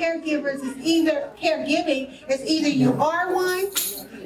caregivers is either, caregiving is either you are one,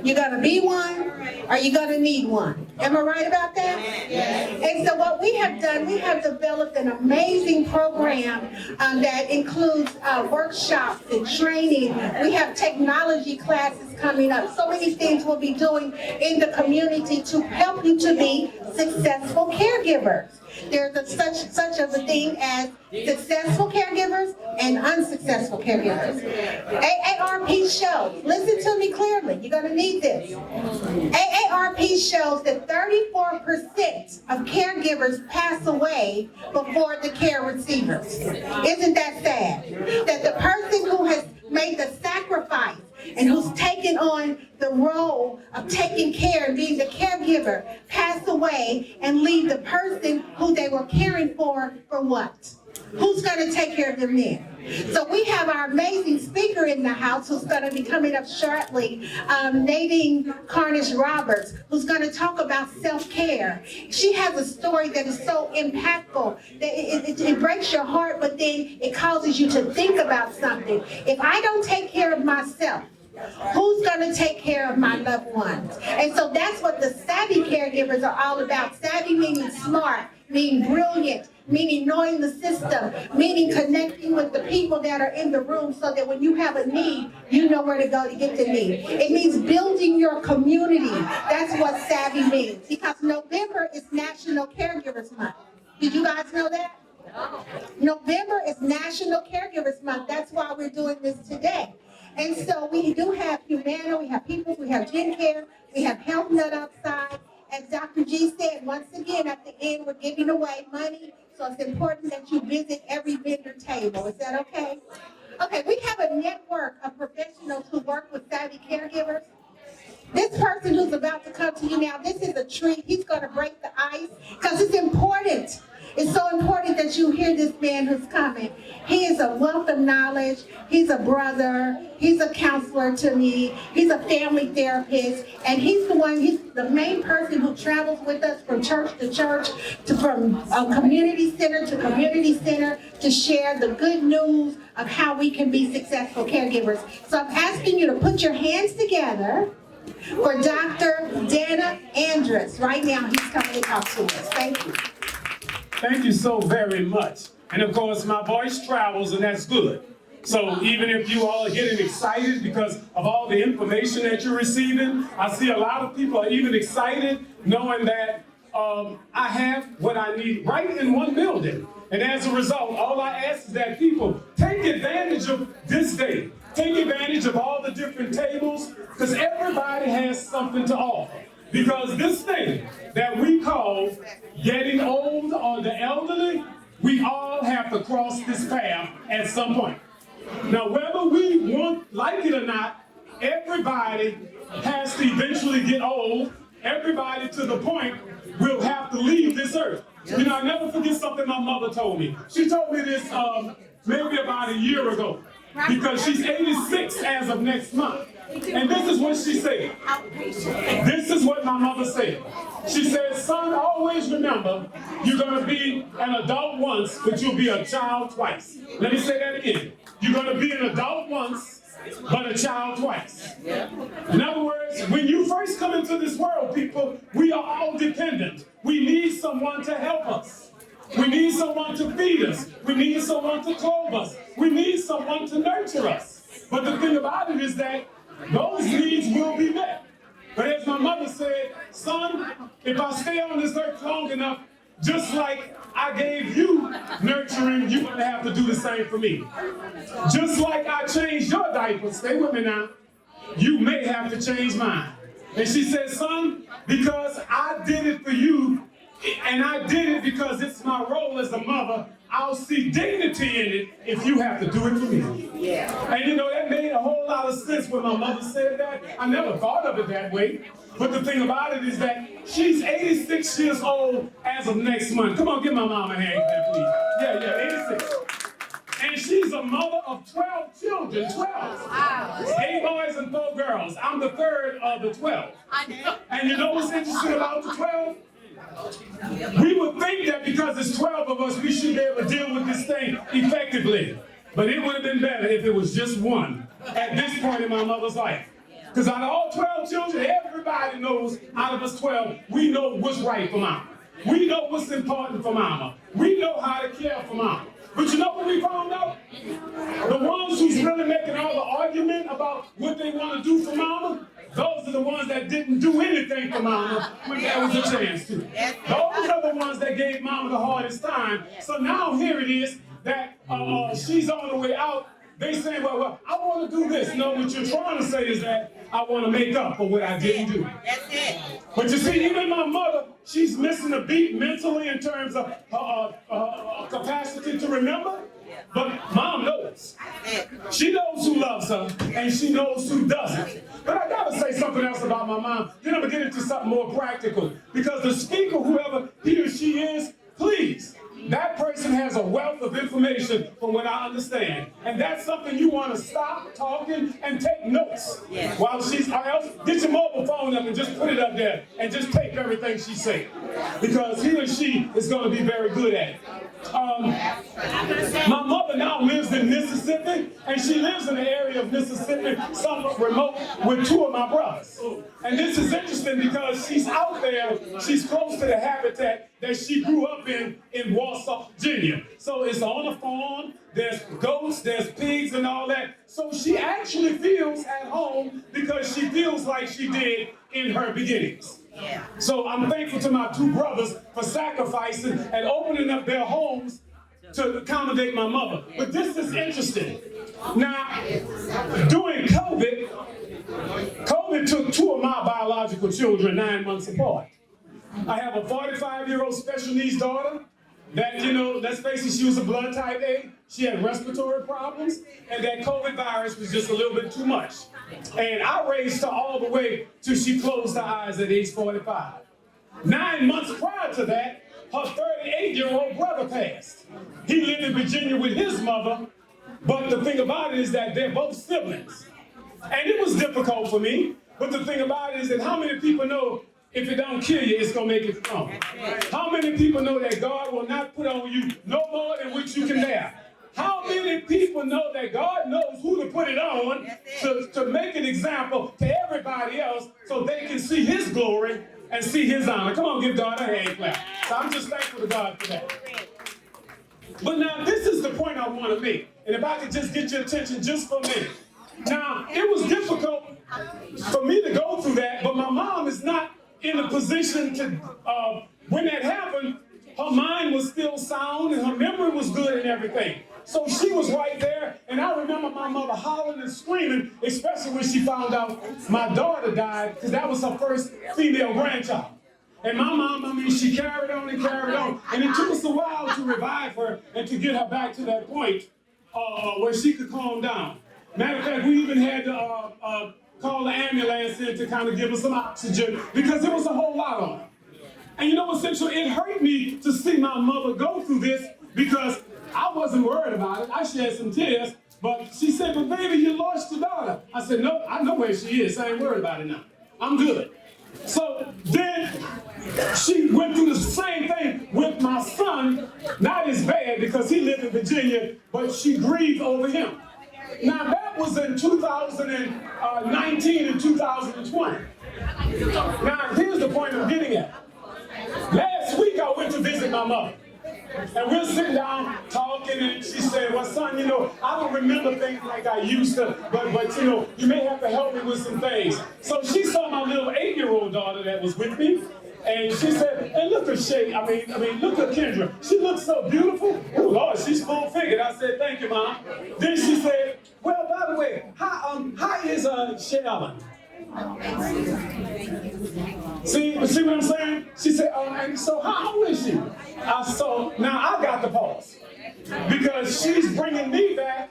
you're gonna be one, or you're gonna need one. Am I right about that? Yes. And so what we have done, we have developed an amazing program that includes workshops and training. We have technology classes coming up. So many things we'll be doing in the community to help you to be successful caregivers. There's such of a thing as successful caregivers and unsuccessful caregivers. AARP shows, listen to me clearly, you're going to need this. AARP shows that 34% of caregivers pass away before the care receivers. Isn't that sad? That the person who has made the sacrifice and who's taken on the role of taking care and being the caregiver pass away and leave the person who they were caring for what? Who's going to take care of them then? So we have our amazing speaker in the house who's going to be coming up shortly, Nadine Roberts, who's going to talk about self-care. She has a story that is so impactful that it breaks your heart, but then it causes you to think about something. If I don't take care of myself, who's going to take care of my loved ones? And so that's what the savvy caregivers are all about. Savvy meaning smart, meaning brilliant, meaning knowing the system, meaning connecting with the people that are in the room so that when you have a need, you know where to go to get the need. It means building your community. That's what savvy means. Because November is National Caregivers Month. Did you guys know that? November is National Caregivers Month. That's why we're doing this today. And so we do have HUMANA, we have People, we have JenCare, we have HealthNutt outside. As Dr. G said, once again, at the end, we're giving away money. So it's important that you visit every vendor table. Is that okay? Okay, we have a network of professionals who work with savvy caregivers. This person who's about to come to you now, this is a treat. He's going to break the ice because it's important. It's so important that you hear this man who's coming. He is a wealth of knowledge. He's a brother. He's a counselor to me. He's a family therapist. And he's the main person who travels with us from church to church, from community center to community center to share the good news of how we can be successful caregivers. So I'm asking you to put your hands together for Dr. Danna Andrus. Right now, he's coming to talk to us. Thank you. Thank you so very much. And of course, my voice travels, and that's good. So even if you all are getting excited because of all the information that you're receiving, I see a lot of people are even excited knowing that I have what I need right in one building. And as a result, all I ask is that people take advantage of this day. Take advantage of all the different tables, because everybody has something to offer. Because this thing that we call getting old or the elderly, we all have to cross this path at some point. Now, whether we like it or not, everybody has to eventually get old. Everybody to the point will have to leave this earth. You know, I never forget something my mother told me. She told me this maybe about a year ago, because she's 86 as of next month. And this is what she said. This is what my mother said. She said, son, always remember, you're going to be an adult once, but you'll be a child twice. Let me say that again. You're going to be an adult once, but a child twice. In other words, when you first come into this world, people, we are all dependent. We need someone to help us. We need someone to feed us. We need someone to clothe us. We need someone to nurture us. But the thing about it is that those needs will be met. But as my mother said, son, if I stay on this earth long enough, just like I gave you nurturing, you're going to have to do the same for me. Just like I changed your diaper, stay with me now, you may have to change mine. And she said, son, because I did it for you, and I did it because it's my role as a mother, I'll see dignity in it if you have to do it for me. Yeah. And you know, that made a whole lot of sense when my mother said that. I never thought of it that way. But the thing about it is that she's 86 years old as of next month. Come on, give my mom a hand, please. Yeah, 86. And she's a mother of 12 children, 12. Wow. 8 boys and 4 girls. I'm the third of the 12. I know. And you know what's interesting about the 12? We would think that because it's 12 of us, we should be able to deal with this thing effectively. But it would have been better if it was just one at this point in my mother's life. Because out of all 12 children, everybody knows out of us 12, we know what's right for mama. We know what's important for mama. We know how to care for mama. But you know what we found out? The ones who's really making all the argument about what they want to do for mama, those are the ones that didn't do anything for mama when there was a chance to. Those are the ones that gave mama the hardest time. So now here it is that she's on the way out. They say, well, I want to do this. No, what you're trying to say is that I want to make up for what I didn't do. That's it. But you see, even my mother, she's missing a beat mentally in terms of her capacity to remember. But mom knows. She knows who loves her, and she knows who doesn't. But I gotta say something else about my mom. Then I'm gonna get into something more practical. Because the speaker, whoever he or she is, please, that person has a wealth of information from what I understand. And that's something you want to stop talking and take notes while she's, or else get your mobile phone up and just put it up there and just tape everything she says. Because he or she is going to be very good at it. My mother now lives in Mississippi, and she lives in the area of Mississippi, somewhat remote, with two of my brothers. And this is interesting because she's out there, she's close to the habitat that she grew up in Warsaw, Virginia. So it's on a farm, there's goats, there's pigs and all that. So she actually feels at home because she feels like she did in her beginnings. So I'm thankful to my two brothers for sacrificing and opening up their homes to accommodate my mother. But this is interesting. Now, during COVID took two of my biological children 9 months apart. I have a 45-year-old special needs daughter that, let's face it, she was a blood type A. She had respiratory problems, and that COVID virus was just a little bit too much. And I raised her all the way till she closed her eyes at age 45. 9 months prior to that, her 38-year-old brother passed. He lived in Virginia with his mother, but the thing about it is that they're both siblings. And it was difficult for me, but the thing about it is that how many people know if it don't kill you, it's going to make it strong? How many people know that God will not put on you no more than what you can bear? How many people know that God knows who to put it on to make an example to everybody else so they can see his glory and see his honor? Come on, give God a hand clap. So I'm just thankful to God for that. But now this is the point I want to make. And if I could just get your attention just for a minute. Now, it was difficult for me to go through that, but my mom is not in a position to, when that happened, her mind was still sound and her memory was good and everything. So she was right there, and I remember my mother hollering and screaming, especially when she found out my daughter died, because that was her first female grandchild. And my mom, she carried on and carried on, and it took us a while to revive her and to get her back to that point where she could calm down. Matter of fact, we even had to call the ambulance in to kind of give us some oxygen because there was a whole lot on her. And you know what's interesting? It hurt me to see my mother go through this because I wasn't worried about it. I shed some tears, but she said, but baby, you lost your daughter. I said, no, I know where she is. I ain't worried about it now. I'm good. So then she went through the same thing with my son, not as bad because he lived in Virginia, but she grieved over him. Now that was in 2019 and 2020. Now here's the point I'm getting at. Last week I went to visit my mother. And we're sitting down talking and she said, well son, I don't remember things like I used to, but you may have to help me with some things. So she saw my little 8-year-old daughter that was with me. And she said, and look at Shay, look at Kendra. She looks so beautiful. Oh Lord, she's full-figured. I said, thank you, Mom. Then she said, well, by the way, how is Shay Ellen? See what I'm saying? She said, and so how old is she? So now I got to pause. Because she's bringing me back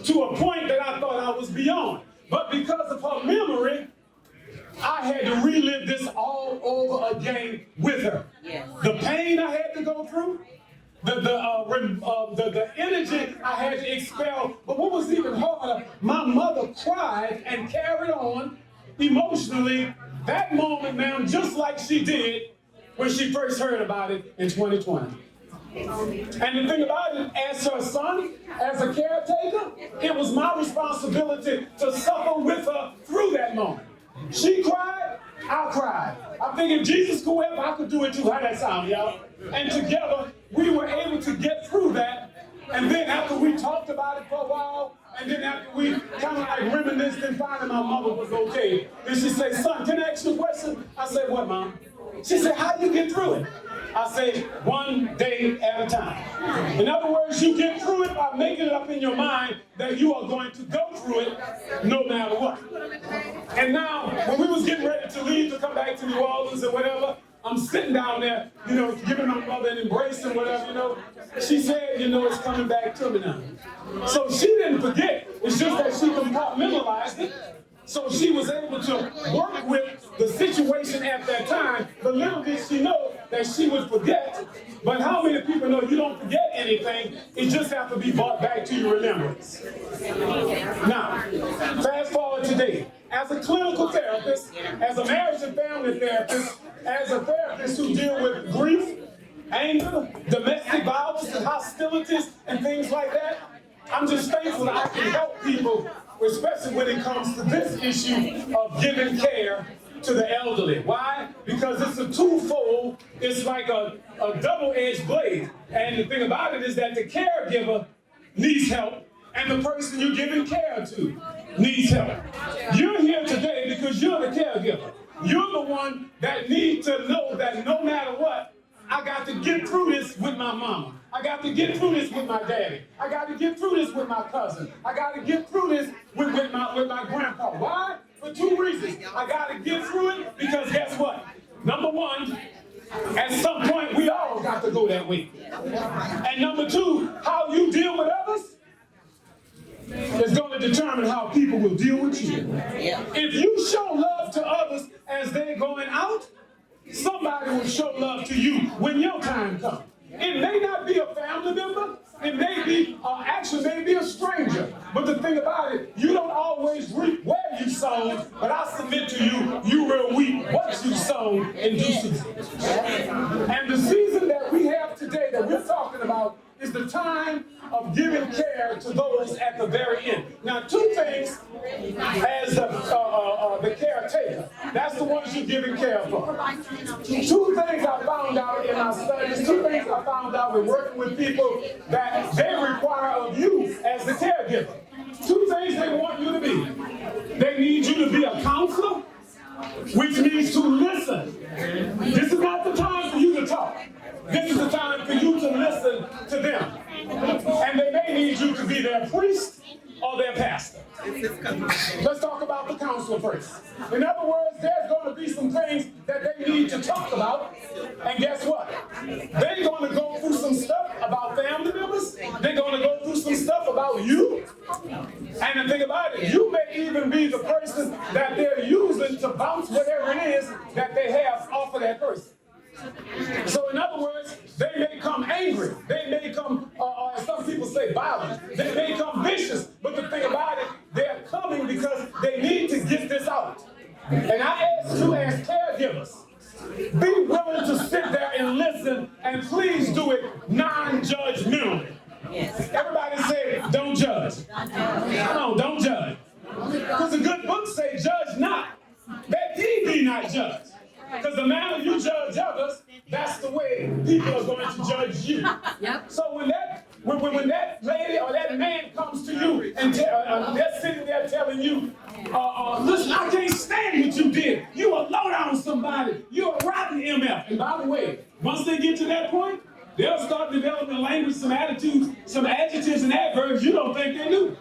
to a point that I thought I was beyond. But because of her memory, I had to relive this all over again with her. The pain I had to go through, the energy I had to expel. But what was even harder, my mother cried and carried on emotionally that moment, ma'am, just like she did when she first heard about it in 2020. And the thing about it, as her son, as a caretaker, it was my responsibility to suffer with her through that moment. She cried, I cried. I figured Jesus could help, I could do it too. How that sound, y'all? And together, we were able to get through that. And then after we talked about it for a while, and then after we kind of like reminisced and finally my mother was okay, then she said, son, can I ask you a question? I said, what, Mom? She said, how do you get through it? I say, one day at a time. In other words, you get through it by making it up in your mind that you are going to go through it no matter what. And now, when we was getting ready to leave to come back to New Orleans or whatever, I'm sitting down there, you know, giving my mother an embrace and whatever, you know. She said, you know, it's coming back to me now. So she didn't forget. It's just that she compartmentalized it. So she was able to work with the situation at that time, but little did she know that she would forget. But how many people know you don't forget anything? It just has to be brought back to your remembrance. Now, fast forward today. As a clinical therapist, as a marriage and family therapist, as a therapist who deal with grief, anger, domestic violence and hostilities and things like that, I'm just thankful that I can help people, especially when it comes to this issue of giving care to the elderly. Why? Because it's a twofold, it's like a double-edged blade. And the thing about it is that the caregiver needs help, and the person you're giving care to needs help. You're here today because you're the caregiver. You're the one that needs to know that no matter what, I got to get through this with my mama. I got to get through this with my daddy. I got to get through this with my cousin. I got to get through this with my grandpa. Why? For two reasons. I got to get through it because guess what? Number one, at some point we all got to go that way. And number two, how you deal with others is going to determine how people will deal with you. If you show love to others as they're going out, somebody will show love to you when your time comes. It may not be a family member, it may be, actually may be a stranger. But the thing about it, you don't always reap where you sown, but I submit to you, you will reap what you sown in due season. And the season that we have today that we're talking about is the time of giving care to those at the very end. Now, two things as the caretaker. That's the ones you're giving care for. Two things I found out in my studies, two things I found out when working with people that they require of you as the caregiver. Two things they want you to be. They need you to be a counselor, which means to listen. This is not the time for you to talk. This is the time for you to listen to them. And they may need you to be their priest or their pastor. Let's talk about the counselor first. In other words, there's going to be some things that they need to talk about. And guess what? They're going to go through some stuff about family members. They're going to go through some stuff about you. And the thing about it, you may even be the person that they're using to bounce whatever it is that they have off of that person. So in other words, they may come angry. They may come, as some people say, violent. They may come vicious. But the thing about it, they're coming because they need to get this out. And I ask you as caregivers, be willing to sit there and listen, and please do it non-judgmentally. Yes. Everybody say, don't judge. Come on, don't judge. Because the good book say, judge not, that ye be not judged. Because the manner you judge others, that's the way people are going to judge you. Yep. So when that lady or that man comes to you and they're sitting there telling you, listen, I can't stand what you did. You are low down somebody. You're a rotten MF. And by the way, once they get to that point, they'll start developing language, some attitudes, some adjectives and adverbs you don't think they knew.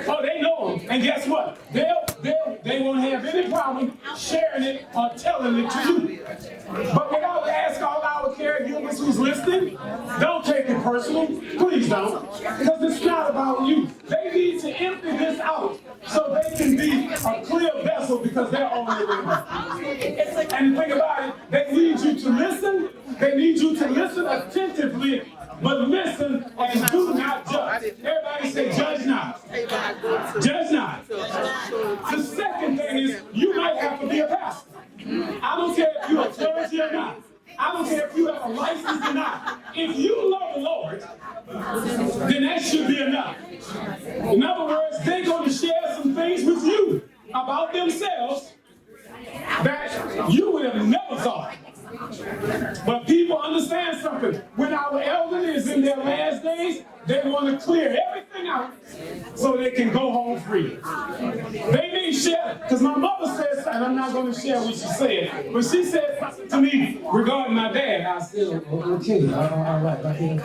Oh, they know them. And guess what? They won't have any problem sharing it or telling it to you. But what I would ask all our caregivers who's listening, don't take it personal. Please don't. Because it's not about you. They need to empty this out so they can be a clear vessel because they're on their way. And the thing about it, they need you to listen. They need you to listen attentively, but listen and do not judge. Everybody say, judge not. Judge not. The second thing is, you might have to be a pastor. I don't care if you're a clergy or not. I don't care if you have a license or not. If you about themselves that you would have never thought. But people understand something. When our elderly is in their last days, they want to clear everything out so they can go home free. They may share, because my mother says, and I'm not going to share what she said, but she said to me regarding my dad. I said, okay, all right, okay.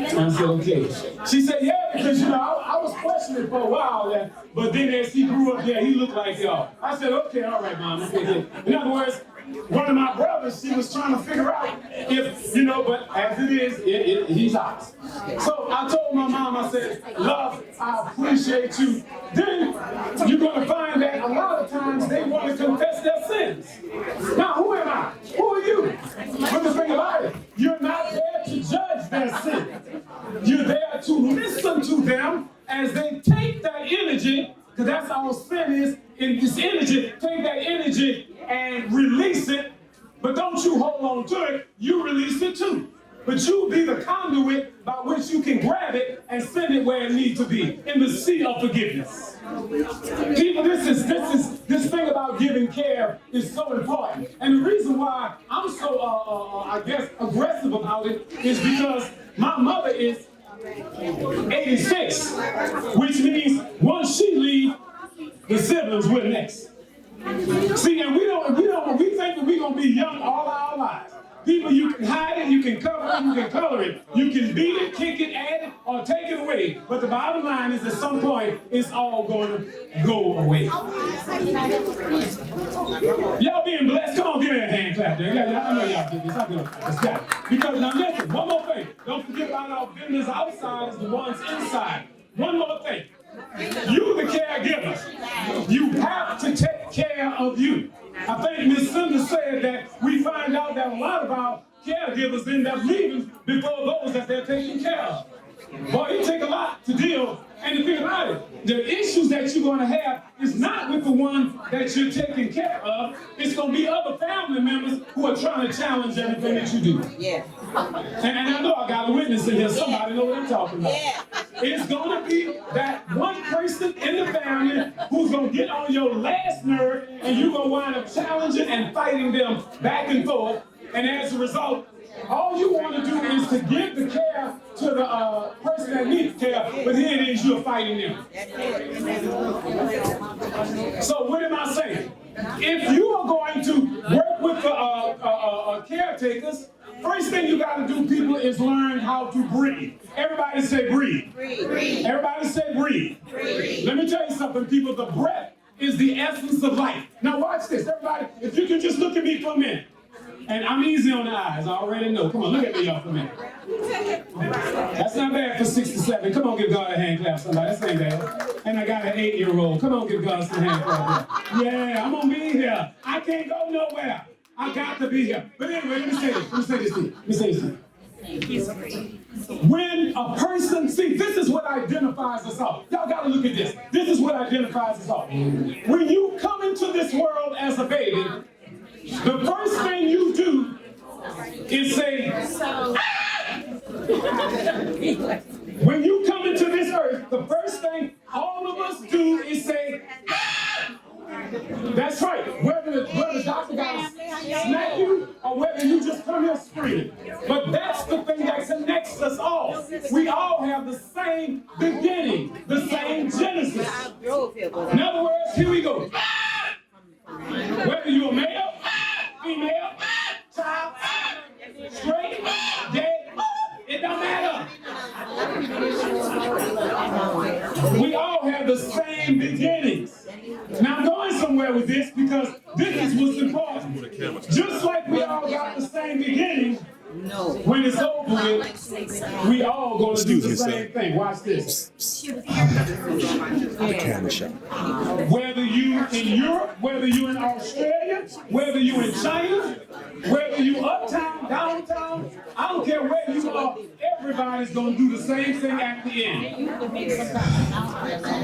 I said, okay. She said, yeah, because I was questioning for a while, but then as he grew up, he looked like y'all. I said, okay, all right, Mom. Okay. In other words, one of my brothers, she was trying to figure out if, but as it is, he's ours. So I told my mom, I said, love, I appreciate you. Then you're going to find that a lot of times they want to confess their sins. Now, who am I? Who are you? But the thing about it, you're not there to judge their sin. You're there to listen to them as they take that energy, because that's how sin is, in this energy, take that energy and release it, but don't you hold on to it, you release it too. But you be the conduit by which you can grab it and send it where it needs to be, in the sea of forgiveness. People, this thing about giving care is so important. And the reason why I'm so, aggressive about it is because my mother is 86, which means once she leaves, the siblings will next. See, and we think that we're gonna be young all our lives. People, you can hide it, you can cover it, you can color it, you can beat it, kick it, add it, or take it away. But the bottom line is, at some point, it's all going to go away. Y'all being blessed? Come on, give me a hand clap there. I know y'all did this. I know. Let's go. Because now listen, one more thing. Don't forget about our business outside is the ones inside. One more thing. You, the caregivers, you have to take care of you. I think Ms. Cinder said that we find out that a lot of our caregivers end up leaving before those that they're taking care of. Boy, it takes a lot to deal. And the thing about it, the issues that you're going to have is not with the one that you're taking care of. It's going to be other family members who are trying to challenge everything that you do. Yeah. And I know I got a witness in here. Somebody know what I'm talking about. Yeah. It's going to be that one person in the family who's going to get on your last nerve, and you're going to wind up challenging and fighting them back and forth. And as a result, all you want to do is to give the care to the person that needs care, but here it is, you're fighting them. So what am I saying? If you are going to work with the caretakers, first thing you got to do, people, is learn how to breathe. Everybody say breathe. Breathe. Everybody say breathe. Breathe. Let me tell you something, people. The breath is the essence of life. Now watch this, everybody. If you can just look at me for a minute. And I'm easy on the eyes, I already know. Come on, look at me, y'all, for a minute. That's not bad for 67. Come on, give God a hand clap, somebody. That's not bad. And I got an 8-year-old. Come on, give God some hand clap. Yeah, I'm gonna be here. I can't go nowhere. I got to be here. But anyway, let me say this to you. When a person, see, this is what identifies us all. Y'all gotta look at this. This is what identifies us all. When you come into this world as a baby, the first thing you do is say, ah! When you come into this earth, the first thing all of us do is say, ah! That's right. Whether the doctor got to smack you or whether you just come here screaming. But that's the thing that connects us all. We all have the same beginning, the same genesis. In other words, here we go. Ah! Whether you're a male, female, child, straight, gay, it don't matter. We all have the same beginnings. Now I'm going somewhere with this because this is what's important. Just like we all got the same beginnings, when it's over with, we all going to do the same thing. Watch this. Whether you in Europe, whether you in Australia, whether you in China, whether you uptown, downtown, I don't care where you are, everybody's going to do the same thing at the end.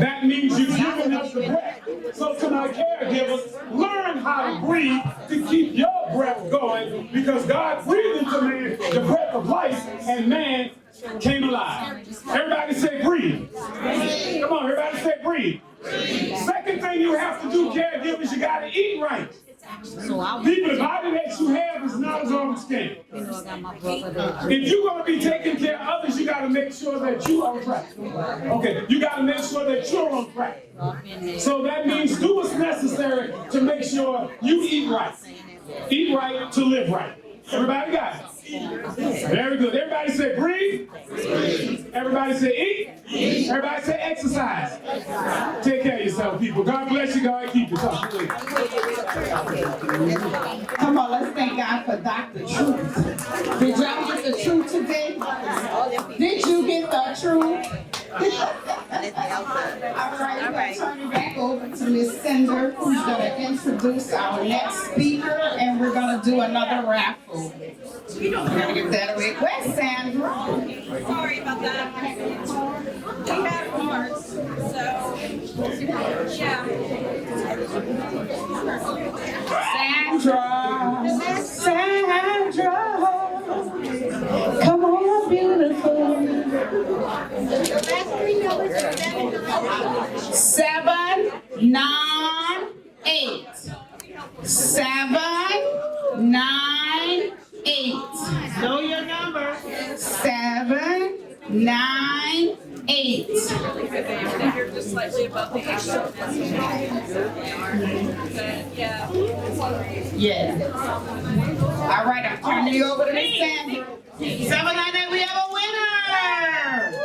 That means you're giving us the breath. So to my caregivers, learn how to breathe to keep your breath going, because God breathed into man the breath of life, and man came alive. Everybody say breathe. Come on, everybody say breathe. Second thing you have to do, caregivers, you gotta eat right. So I People, the body that you have is not as on scan. If you're gonna be taking care of others, you gotta make sure that you are on track. Okay, you gotta make sure that you're on track. So that means do what's necessary to make sure you eat right. Eat right to live right. Everybody got it? Very good. Everybody say breathe. Everybody say eat. Everybody say exercise. Take care of yourself, people. God bless you. God keep you. Talk to you. Come on, let's thank God for Dr. Truth. Did y'all get the truth today? Did you get the truth? All right, we're going to turn it back over to Miss Cinder, who's going to introduce our next speaker, and we're going to do another raffle. We're going to give that away. Where's Sandra? Sorry about that. We had cards, so yeah. Sandra, come on, beautiful. 798. 798. Know your number. 798. You're just slightly above the age limit. Yeah. Yeah. All right, I'm turning you over to Miss Sandra. 798, we have a winner.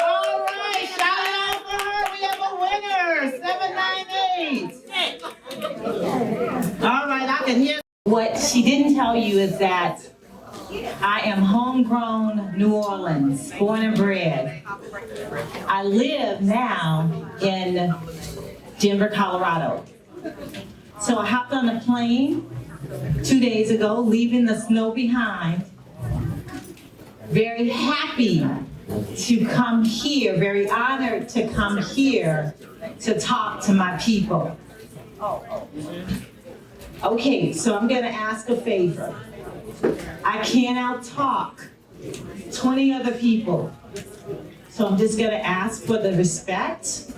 All right, shout it out for her. We have a winner. 798. All right, I can hear. What she didn't tell you is that I am homegrown New Orleans, born and bred. I live now in Denver, Colorado. So I hopped on a plane 2 days ago, leaving the snow behind. Very happy to come here, very honored to come here to talk to my people. Okay, so I'm gonna ask a favor. I can't out-talk 20 other people. So I'm just gonna ask for the respect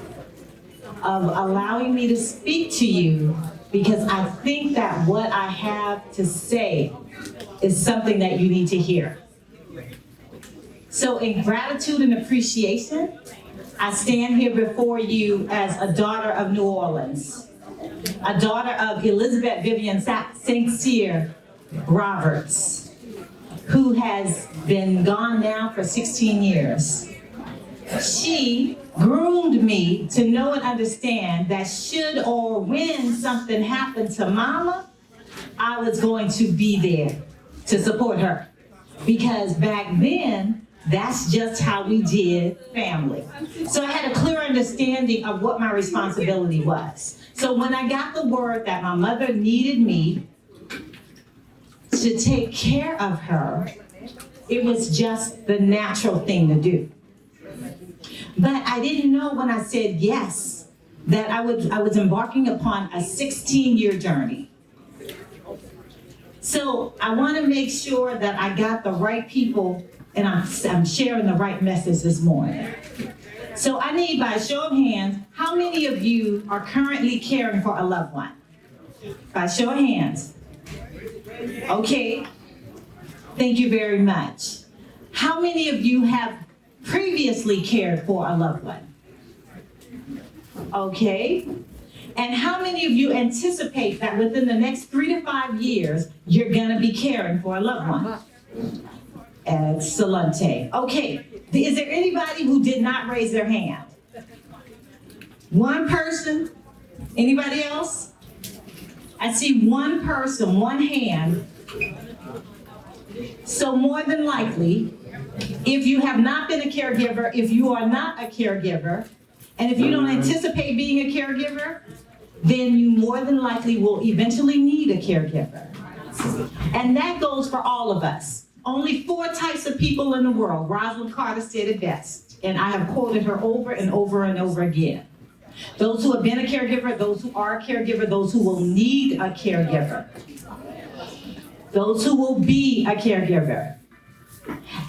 of allowing me to speak to you, because I think that what I have to say is something that you need to hear. So in gratitude and appreciation, I stand here before you as a daughter of New Orleans, a daughter of Elizabeth Vivian St. Cyr Roberts, who has been gone now for 16 years. She groomed me to know and understand that should or when something happened to Mama, I was going to be there to support her. Because back then, that's just how we did family. So I had a clear understanding of what my responsibility was. So when I got the word that my mother needed me to take care of her, it was just the natural thing to do. But I didn't know when I said yes, that I was embarking upon a 16-year journey. So I want to make sure that I got the right people and I'm sharing the right message this morning. So I need, by a show of hands, how many of you are currently caring for a loved one? By show of hands. Okay, thank you very much. How many of you have previously cared for a loved one? Okay, and how many of you anticipate that within the next 3 to 5 years, you're gonna be caring for a loved one? Excellente. Okay, is there anybody who did not raise their hand? One person? Anybody else? I see one person, one hand. So more than likely, if you have not been a caregiver, if you are not a caregiver, and if you don't anticipate being a caregiver, then you more than likely will eventually need a caregiver. And that goes for all of us. Only 4 types of people in the world. Rosalind Carter said it best, and I have quoted her over and over and over again. Those who have been a caregiver, those who are a caregiver, those who will need a caregiver. Those who will be a caregiver.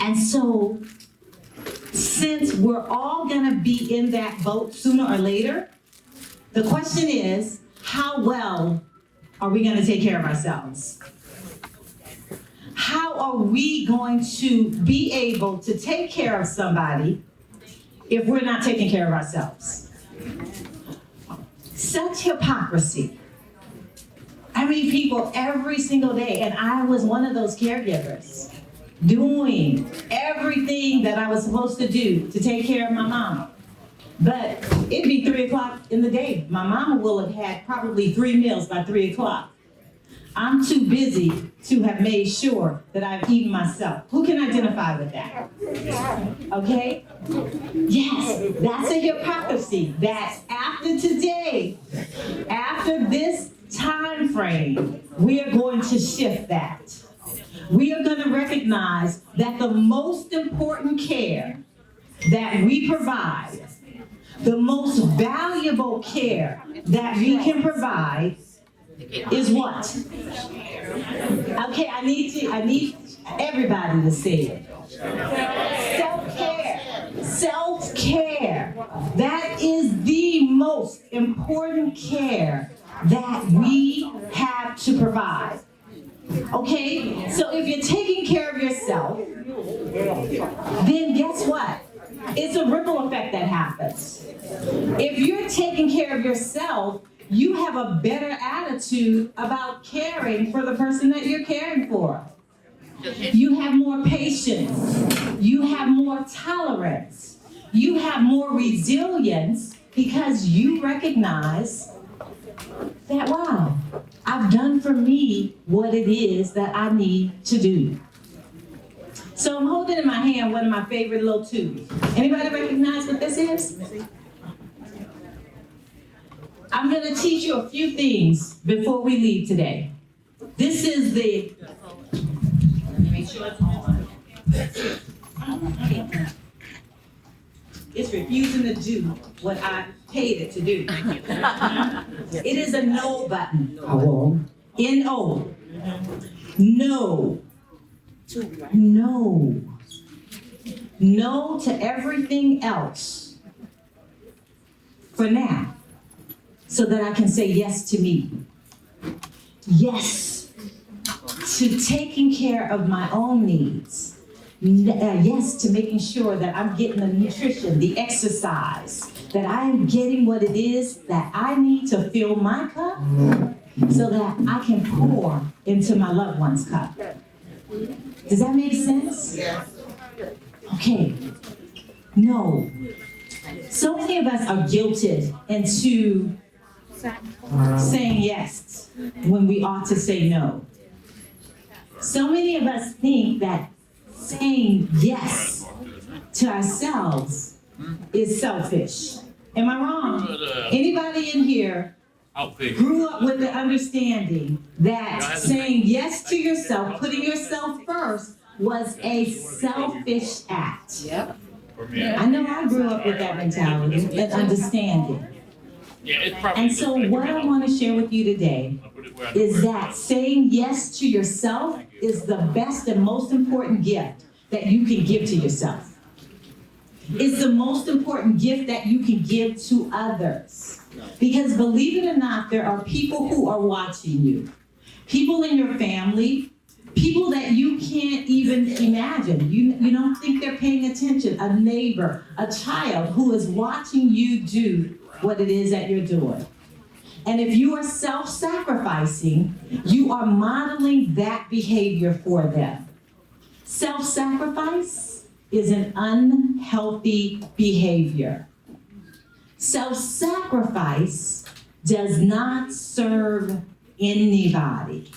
And so, since we're all gonna be in that boat sooner or later, the question is, how well are we going to take care of ourselves? How are we going to be able to take care of somebody if we're not taking care of ourselves? Such hypocrisy. I meet people every single day, and I was one of those caregivers doing everything that I was supposed to do to take care of my mama. But it'd be 3 o'clock in the day. My mama will have had probably 3 meals by 3 o'clock. I'm too busy to have made sure that I've eaten myself. Who can identify with that? Okay? Yes, that's a hypocrisy that after today, after this time frame, we are going to shift that. We are going to recognize that the most important care that we provide, the most valuable care that we can provide is what? Okay, I need everybody to say it. Self-care. Self-care. That is the most important care that we have to provide. Okay, so if you're taking care of yourself, then guess what? It's a ripple effect that happens. If you're taking care of yourself, you have a better attitude about caring for the person that you're caring for. You have more patience. You have more tolerance. You have more resilience because you recognize that, wow, I've done for me what it is that I need to do. So I'm holding in my hand one of my favorite little tubes. Anybody recognize what this is? I'm going to teach you a few things before we leave today. This is the, let me make sure it's on. It's refusing to do what I paid it to do. It is a no button. N-O. No. No. No to everything else for now, so that I can say yes to me. Yes to taking care of my own needs. Yes to making sure that I'm getting the nutrition, the exercise, that I am getting what it is that I need to fill my cup so that I can pour into my loved one's cup. Does that make sense? Yes. Okay. No. So many of us are guilted into saying yes when we ought to say no. So many of us think that saying yes to ourselves is selfish. Am I wrong? Anybody in here grew up with the understanding that saying yes to yourself, putting yourself first, was a selfish act? Yep. I know I grew up with that mentality and understanding. And so what I want to share with you today is that saying yes to yourself is the best and most important gift that you can give to yourself. It's the most important gift that you can give to others. Because believe it or not, there are people who are watching you. People in your family, people that you can't even imagine. You don't think they're paying attention. A neighbor, a child who is watching you do what it is that you're doing. And if you are self-sacrificing, you are modeling that behavior for them. Self-sacrifice is an unhealthy behavior. Self-sacrifice does not serve anybody.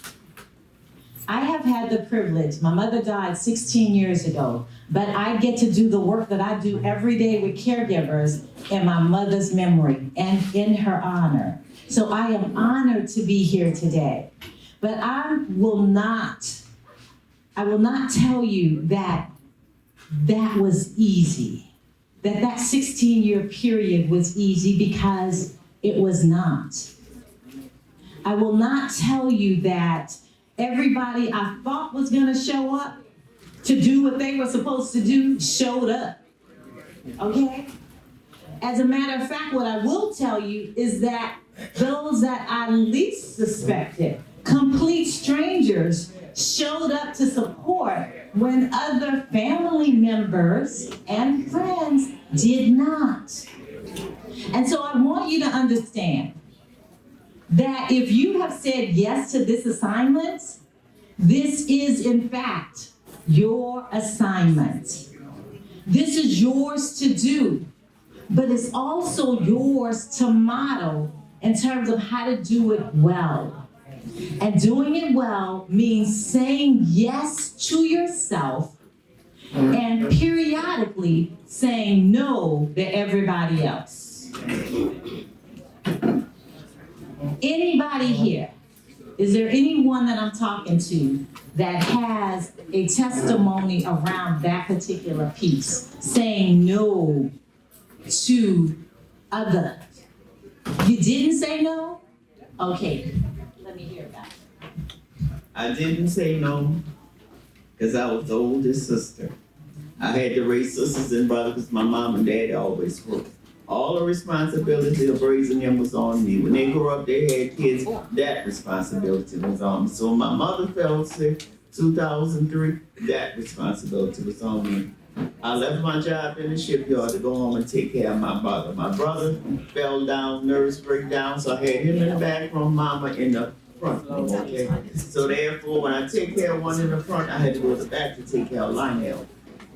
I have had the privilege, my mother died 16 years ago, but I get to do the work that I do every day with caregivers in my mother's memory and in her honor. So I am honored to be here today. But I will not tell you that that was easy, that 16-year period was easy, because it was not. I will not tell you that everybody I thought was going to show up to do what they were supposed to do showed up. Okay? As a matter of fact, what I will tell you is that those that I least suspected, complete strangers, showed up to support when other family members and friends did not. And so I want you to understand that if you have said yes to this assignment, this is in fact your assignment. This is yours to do, but it's also yours to model in terms of how to do it well. And doing it well means saying yes to yourself and periodically saying no to everybody else. Anybody here, is there anyone that I'm talking to that has a testimony around that particular piece, saying no to others? You didn't say no? Okay, let me hear that. I didn't say no, because I was the oldest sister. I had to raise sisters and brothers because my mom and dad always worked. All the responsibility of raising them was on me. When they grew up, they had kids, that responsibility was on me. So when my mother fell sick, 2003, that responsibility was on me. I left my job in the shipyard to go home and take care of my brother. My brother fell down, nervous breakdown, so I had him in the back room, mama in the front room, okay? So therefore, when I take care of one in the front, I had to go to the back to take care of Lionel.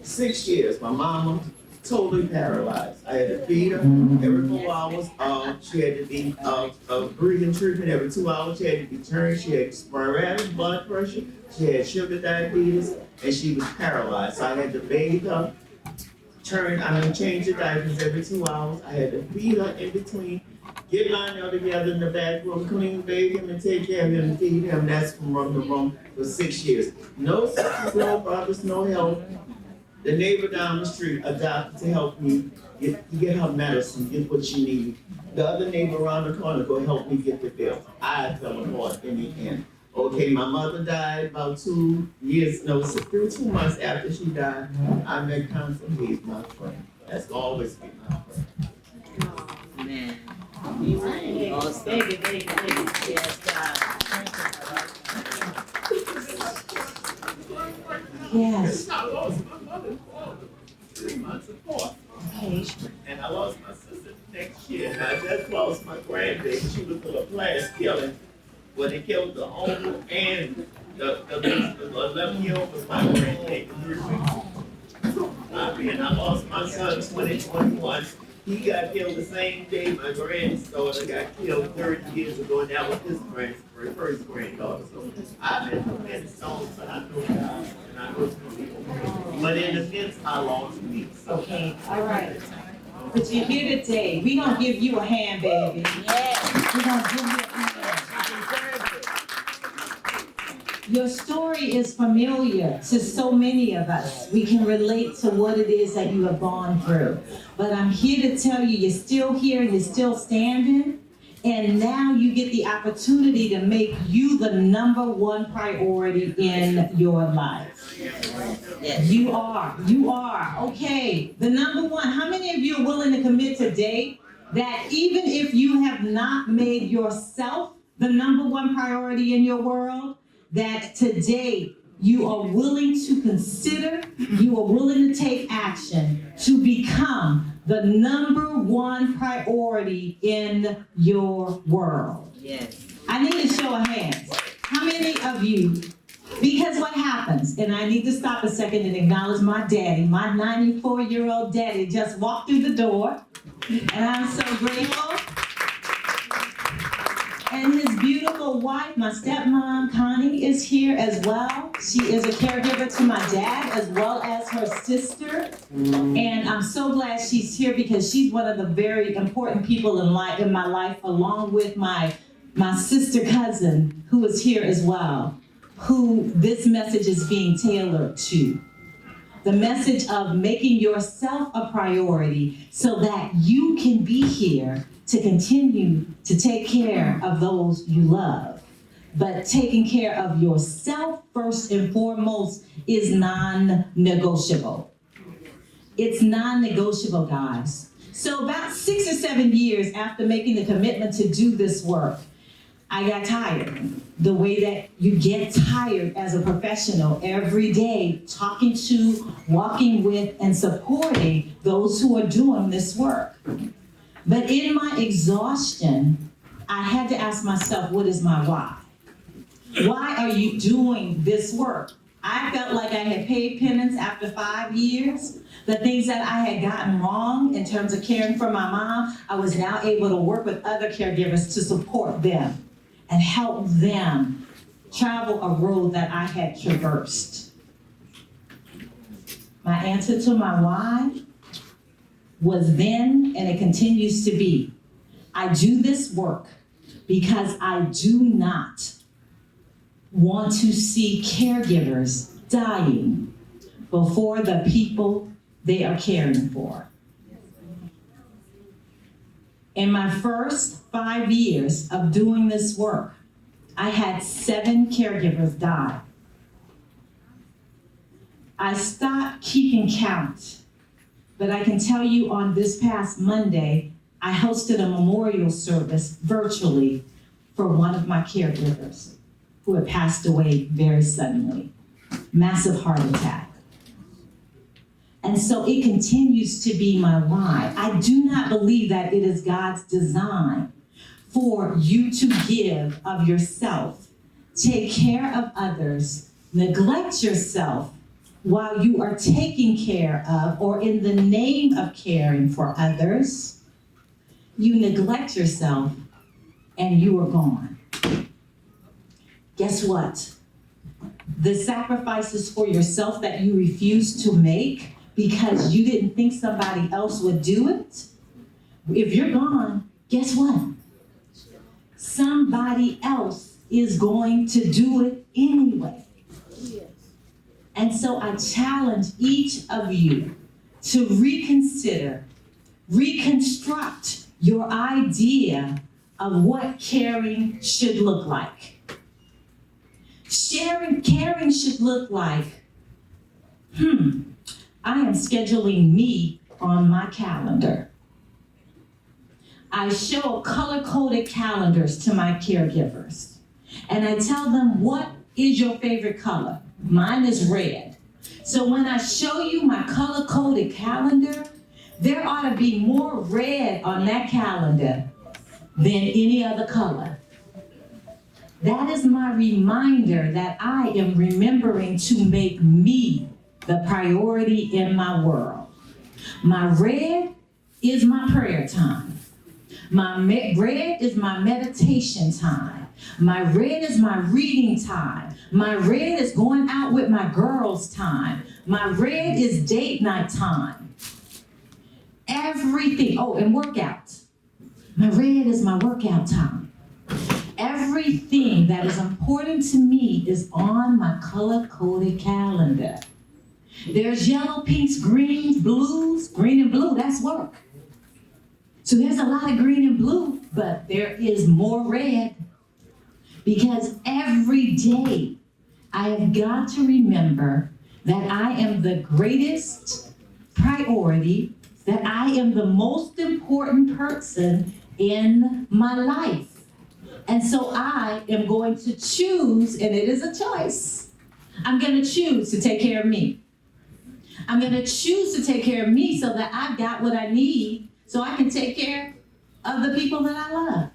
6 years, my mama totally paralyzed. I had to feed her every 4 hours. She had to be breathing treatment every 2 hours. She had to be turned. She had sporadic blood pressure. She had sugar diabetes, and she was paralyzed. So I had to bathe her, change the diapers every 2 hours. I had to feed her in between, get Lionel together in the bathroom, clean, bathe him, and take care of him and feed him. That's from room to room for 6 years. No sisters, no brothers, no help. The neighbor down the street, a doctor to help me get her medicine, get what she needed. The other neighbor around the corner go help me get the bill. I fell apart in the end. Okay, my mother died about 2 months after she died. I met Council Hayes, my friend. That's always been my friend. Man. Baby. Yes. I lost my mother 3 months before. Okay. And I lost my sister the next year. And I just lost my grandbaby. She was full of blast killing. When they killed the owner and the 11-year-old was my grandbaby. I lost my son in 2021. He got killed the same day my granddaughter got killed 30 years ago, and that was his first granddaughter. So I've been through many storms, but I know God, and I know it's going to be okay. But in the midst, I lost me. So. Okay, all right. But you're here today. We're going to give you a hand, baby. Yeah. We're going to give you a hand. Your story is familiar to so many of us. We can relate to what it is that you have gone through. But I'm here to tell you, you're still here, you're still standing, and now you get the opportunity to make you the #1 priority in your life. Yes. You are. Okay, the #1. How many of you are willing to commit today that even if you have not made yourself the #1 priority in your world, that today you are willing to consider, you are willing to take action to become the #1 priority in your world? Yes. I need a show of hands. How many of you? Because what happens, and I need to stop a second and acknowledge my daddy, my 94-year-old daddy just walked through the door, and I'm so grateful. And his beautiful wife, my stepmom, Connie, is here as well. She is a caregiver to my dad as well as her sister. And I'm so glad she's here because she's one of the very important people in my life, along with my sister cousin, who is here as well, who this message is being tailored to. The message of making yourself a priority so that you can be here to continue to take care of those you love. But taking care of yourself first and foremost is non-negotiable. It's non-negotiable, guys. So about 6 or 7 years after making the commitment to do this work, I got tired. The way that you get tired as a professional every day, talking to, walking with, and supporting those who are doing this work. But in my exhaustion, I had to ask myself, what is my why? Why are you doing this work? I felt like I had paid penance after 5 years. The things that I had gotten wrong in terms of caring for my mom, I was now able to work with other caregivers to support them and help them travel a road that I had traversed. My answer to my why was then, and it continues to be, I do this work because I do not want to see caregivers dying before the people they are caring for. In my first 5 years of doing this work, I had 7 caregivers die. I stopped keeping count, but I can tell you on this past Monday, I hosted a memorial service virtually for one of my caregivers who had passed away very suddenly, massive heart attack. And so it continues to be my why. I do not believe that it is God's design for you to give of yourself, take care of others, neglect yourself while you are taking care of, or in the name of caring for others, you neglect yourself and you are gone. Guess what? The sacrifices for yourself that you refuse to make because you didn't think somebody else would do it, if you're gone, guess what? Somebody else is going to do it anyway. And so I challenge each of you to reconsider, reconstruct your idea of what caring should look like. Caring should look like, I am scheduling me on my calendar. I show color-coded calendars to my caregivers. And I tell them, what is your favorite color? Mine is red. So when I show you my color-coded calendar, there ought to be more red on that calendar than any other color. That is my reminder that I am remembering to make me the priority in my world. My red is my prayer time. My red is my meditation time. My red is my reading time. My red is going out with my girls time. My red is date night time. Everything, and workouts. My red is my workout time. Everything that is important to me is on my color-coded calendar. There's yellow, pinks, greens, blues. Green and blue, that's work. So there's a lot of green and blue, but there is more red. Because every day I have got to remember that I am the greatest priority, that I am the most important person in my life. And so I am going to choose, and it is a choice, I'm going to choose to take care of me. I'm going to choose to take care of me so that I've got what I need so I can take care of the people that I love.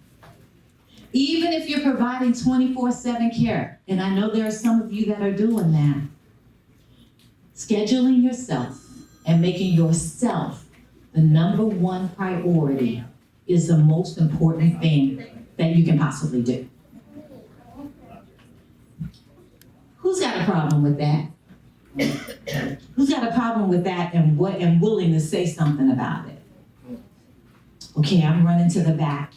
Even if you're providing 24/7 care, and I know there are some of you that are doing that, scheduling yourself and making yourself the number one priority is the most important thing that you can possibly do. Who's got a problem with that? Who's got a problem with that and willing to say something about it? Okay, I'm running to the back.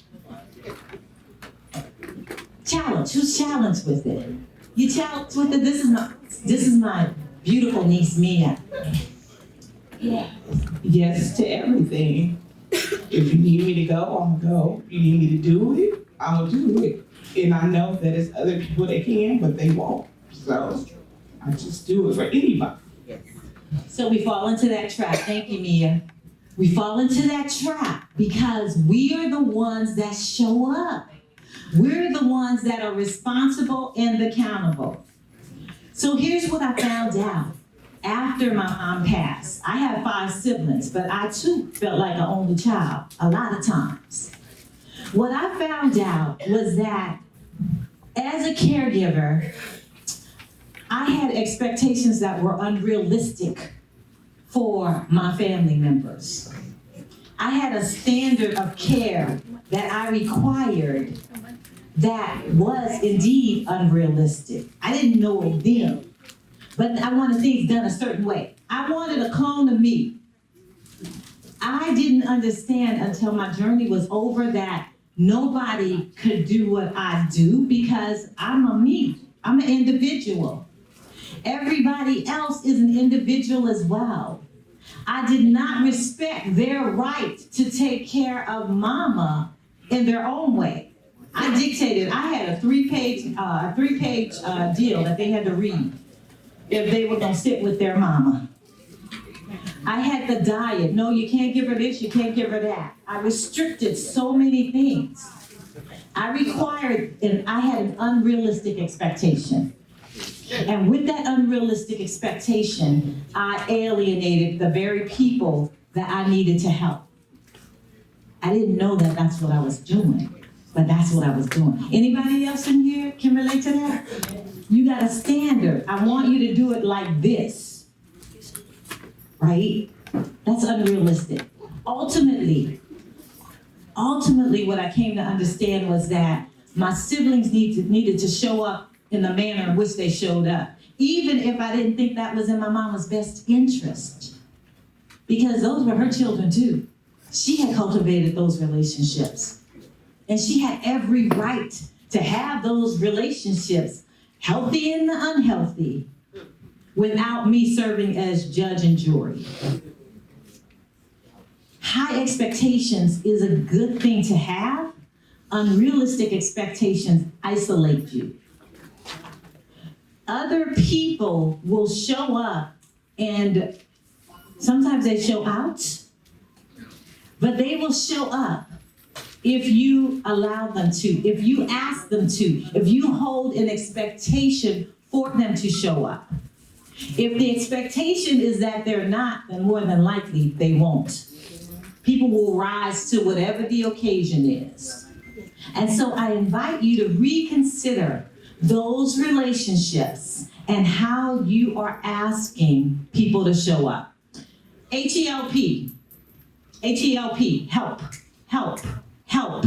Challenge. Who's challenged with it? You challenged with it? This is my beautiful niece Mia. Yeah. Yes to everything. If you need me to go, I'm gonna go. If you need me to do it, I'll do it. And I know that there's other people that can, but they won't. So I just do it for anybody. So we fall into that trap. Thank you, Mia. We fall into that trap because we are the ones that show up. We're the ones that are responsible and accountable. So here's what I found out after my mom passed. I have 5 siblings, but I too felt like an only child a lot of times. What I found out was that as a caregiver, I had expectations that were unrealistic for my family members. I had a standard of care that I required that was indeed unrealistic. I didn't know it then, but I wanted things done a certain way. I wanted a clone of me. I didn't understand until my journey was over that nobody could do what I do because I'm a me. I'm an individual. Everybody else is an individual as well. I did not respect their right to take care of mama in their own way. I dictated, I had a three-page deal that they had to read if they were gonna sit with their mama. I had the diet. No, you can't give her this, you can't give her that. I restricted so many things. I required, and I had an unrealistic expectation. And with that unrealistic expectation, I alienated the very people that I needed to help. I didn't know that that's what I was doing, but that's what I was doing. Anybody else in here can relate to that? You got a standard. I want you to do it like this, right? That's unrealistic. Ultimately, what I came to understand was that my siblings needed to show up in the manner in which they showed up, even if I didn't think that was in my mama's best interest, because those were her children too. She had cultivated those relationships, and she had every right to have those relationships, healthy and unhealthy, without me serving as judge and jury. High expectations is a good thing to have. Unrealistic expectations isolate you. Other people will show up, and sometimes they show out, but they will show up if you allow them to, if you ask them to, if you hold an expectation for them to show up. If the expectation is that they're not, then more than likely they won't. People will rise to whatever the occasion is. And so I invite you to reconsider those relationships and how you are asking people to show up. H-E-L-P, help, help, help.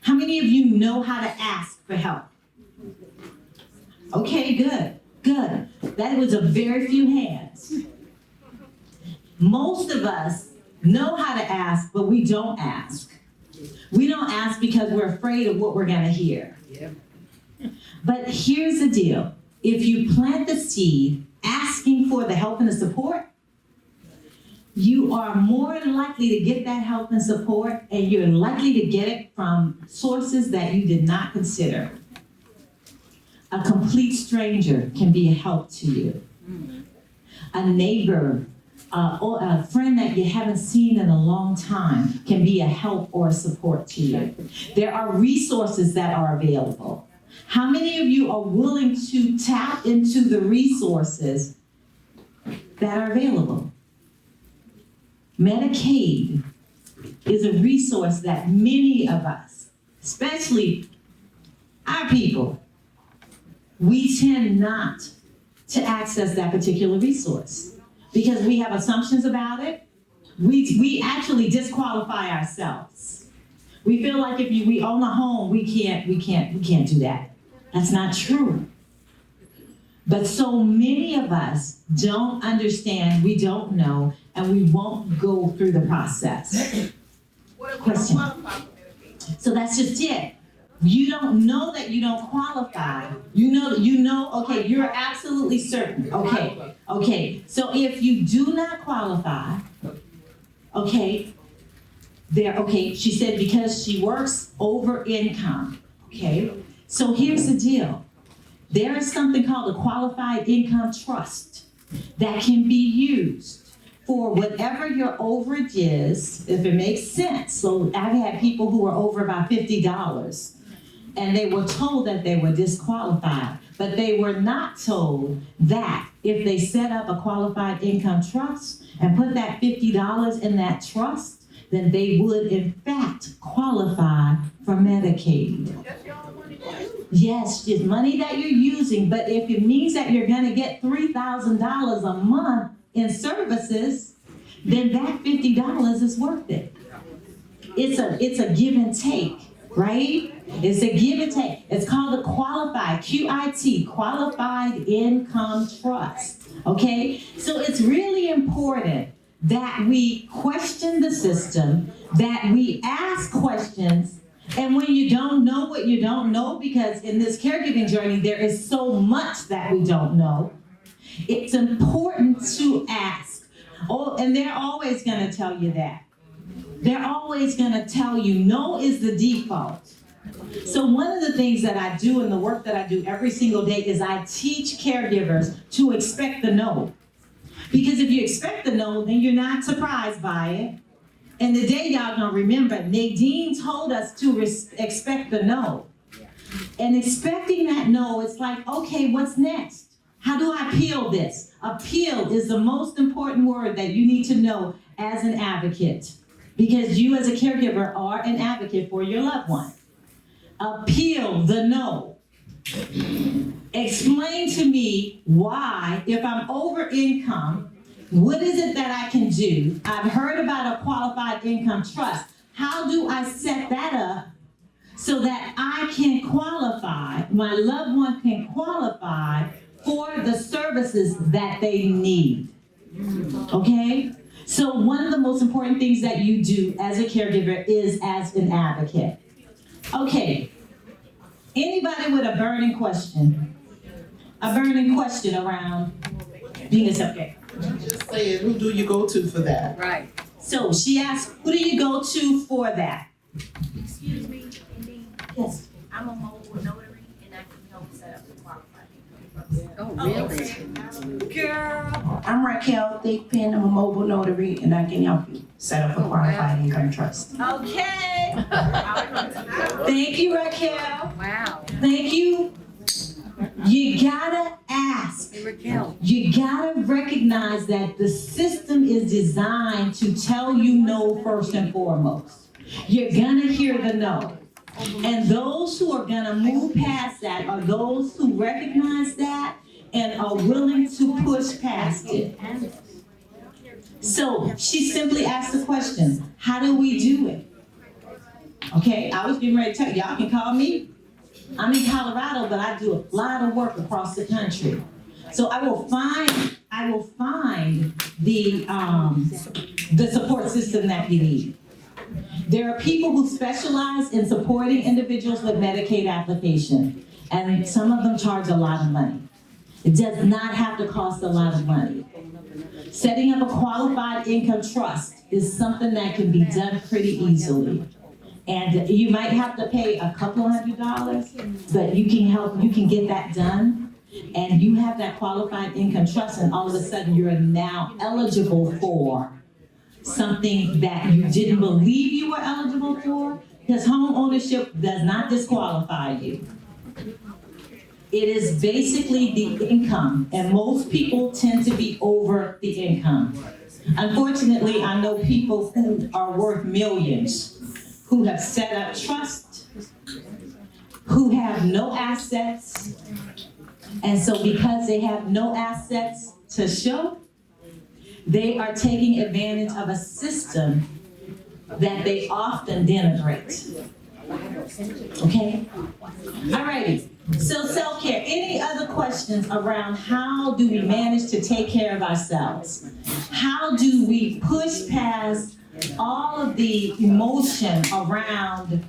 How many of you know how to ask for help? Okay, good, good. That was a very few hands. Most of us know how to ask, but we don't ask. We don't ask because we're afraid of what we're gonna hear. But here's the deal. If you plant the seed asking for the help and the support, you are more likely to get that help and support, and you're likely to get it from sources that you did not consider. A complete stranger can be a help to you. A neighbor, or a friend that you haven't seen in a long time can be a help or a support to you. There are resources that are available. How many of you are willing to tap into the resources that are available? Medicaid is a resource that many of us, especially our people, we tend not to access that particular resource because we have assumptions about it. We actually disqualify ourselves. We feel like if we own a home, we can't do that. That's not true. But so many of us don't understand, we don't know, and we won't go through the process. Question. So that's just it. You don't know that you don't qualify. You know, okay, you're absolutely certain. Okay. So if you do not qualify, okay, she said because she works over income, okay? So here's the deal. There is something called a qualified income trust that can be used for whatever your overage is, if it makes sense. So I've had people who were over about $50 and they were told that they were disqualified, but they were not told that if they set up a qualified income trust and put that $50 in that trust, then they would in fact qualify for Medicaid. Yes, it's money that you're using, but if it means that you're gonna get $3,000 a month in services, then that $50 is worth it. It's a give and take, right? It's a give and take. It's called a qualified, QIT, Qualified Income Trust, okay? So it's really important that we question the system, that we ask questions, and when you don't know what you don't know, because in this caregiving journey, there is so much that we don't know, it's important to ask. Oh, and they're always gonna tell you that. They're always gonna tell you no is the default. So one of the things that I do in the work that I do every single day is I teach caregivers to expect the no. Because if you expect the no, then you're not surprised by it. And the day y'all gonna remember, Nadine told us to expect the no. And expecting that no, it's like, okay, what's next? How do I appeal this? Appeal is the most important word that you need to know as an advocate. Because you as a caregiver are an advocate for your loved one. Appeal the no. Explain to me why, if I'm over income, what is it that I can do? I've heard about a qualified income trust. How do I set that up so that I can qualify, my loved one can qualify for the services that they need? Okay? So one of the most important things that you do as a caregiver is as an advocate. Okay, anybody with a burning question? A burning question around being a self-care? Just saying, who do you go to for that? Right. So she asked, who do you go to for that? Excuse me, Nadine. Yes. I'm a mobile notary and I can help set up the qualified income trust. Oh, really? Girl. I'm Raquel Thickpen. I'm a mobile notary, and I can help you set up a qualified income trust. Okay. Thank you, Raquel. Wow. Thank you. You gotta ask. Hey, Raquel. You gotta recognize that the system is designed to tell you no first and foremost. You're gonna hear the no. And those who are gonna move past that are those who recognize that and are willing to push past it. So she simply asked the question, how do we do it? Okay, I was getting ready to tell you, y'all can call me. I'm in Colorado, but I do a lot of work across the country. So I will find the support system that you need. There are people who specialize in supporting individuals with Medicaid application, and some of them charge a lot of money. It does not have to cost a lot of money. Setting up a qualified income trust is something that can be done pretty easily. And you might have to pay a couple $100s, but you can get that done. And you have that qualified income trust, and all of a sudden you're now eligible for something that you didn't believe you were eligible for, because home ownership does not disqualify you. It is basically the income, and most people tend to be over the income. Unfortunately, I know people who are worth millions, who have set up trusts, who have no assets, and so because they have no assets to show, they are taking advantage of a system that they often denigrate. Okay? Alrighty, so self-care. Any other questions around how do we manage to take care of ourselves? How do we push past all of the emotion around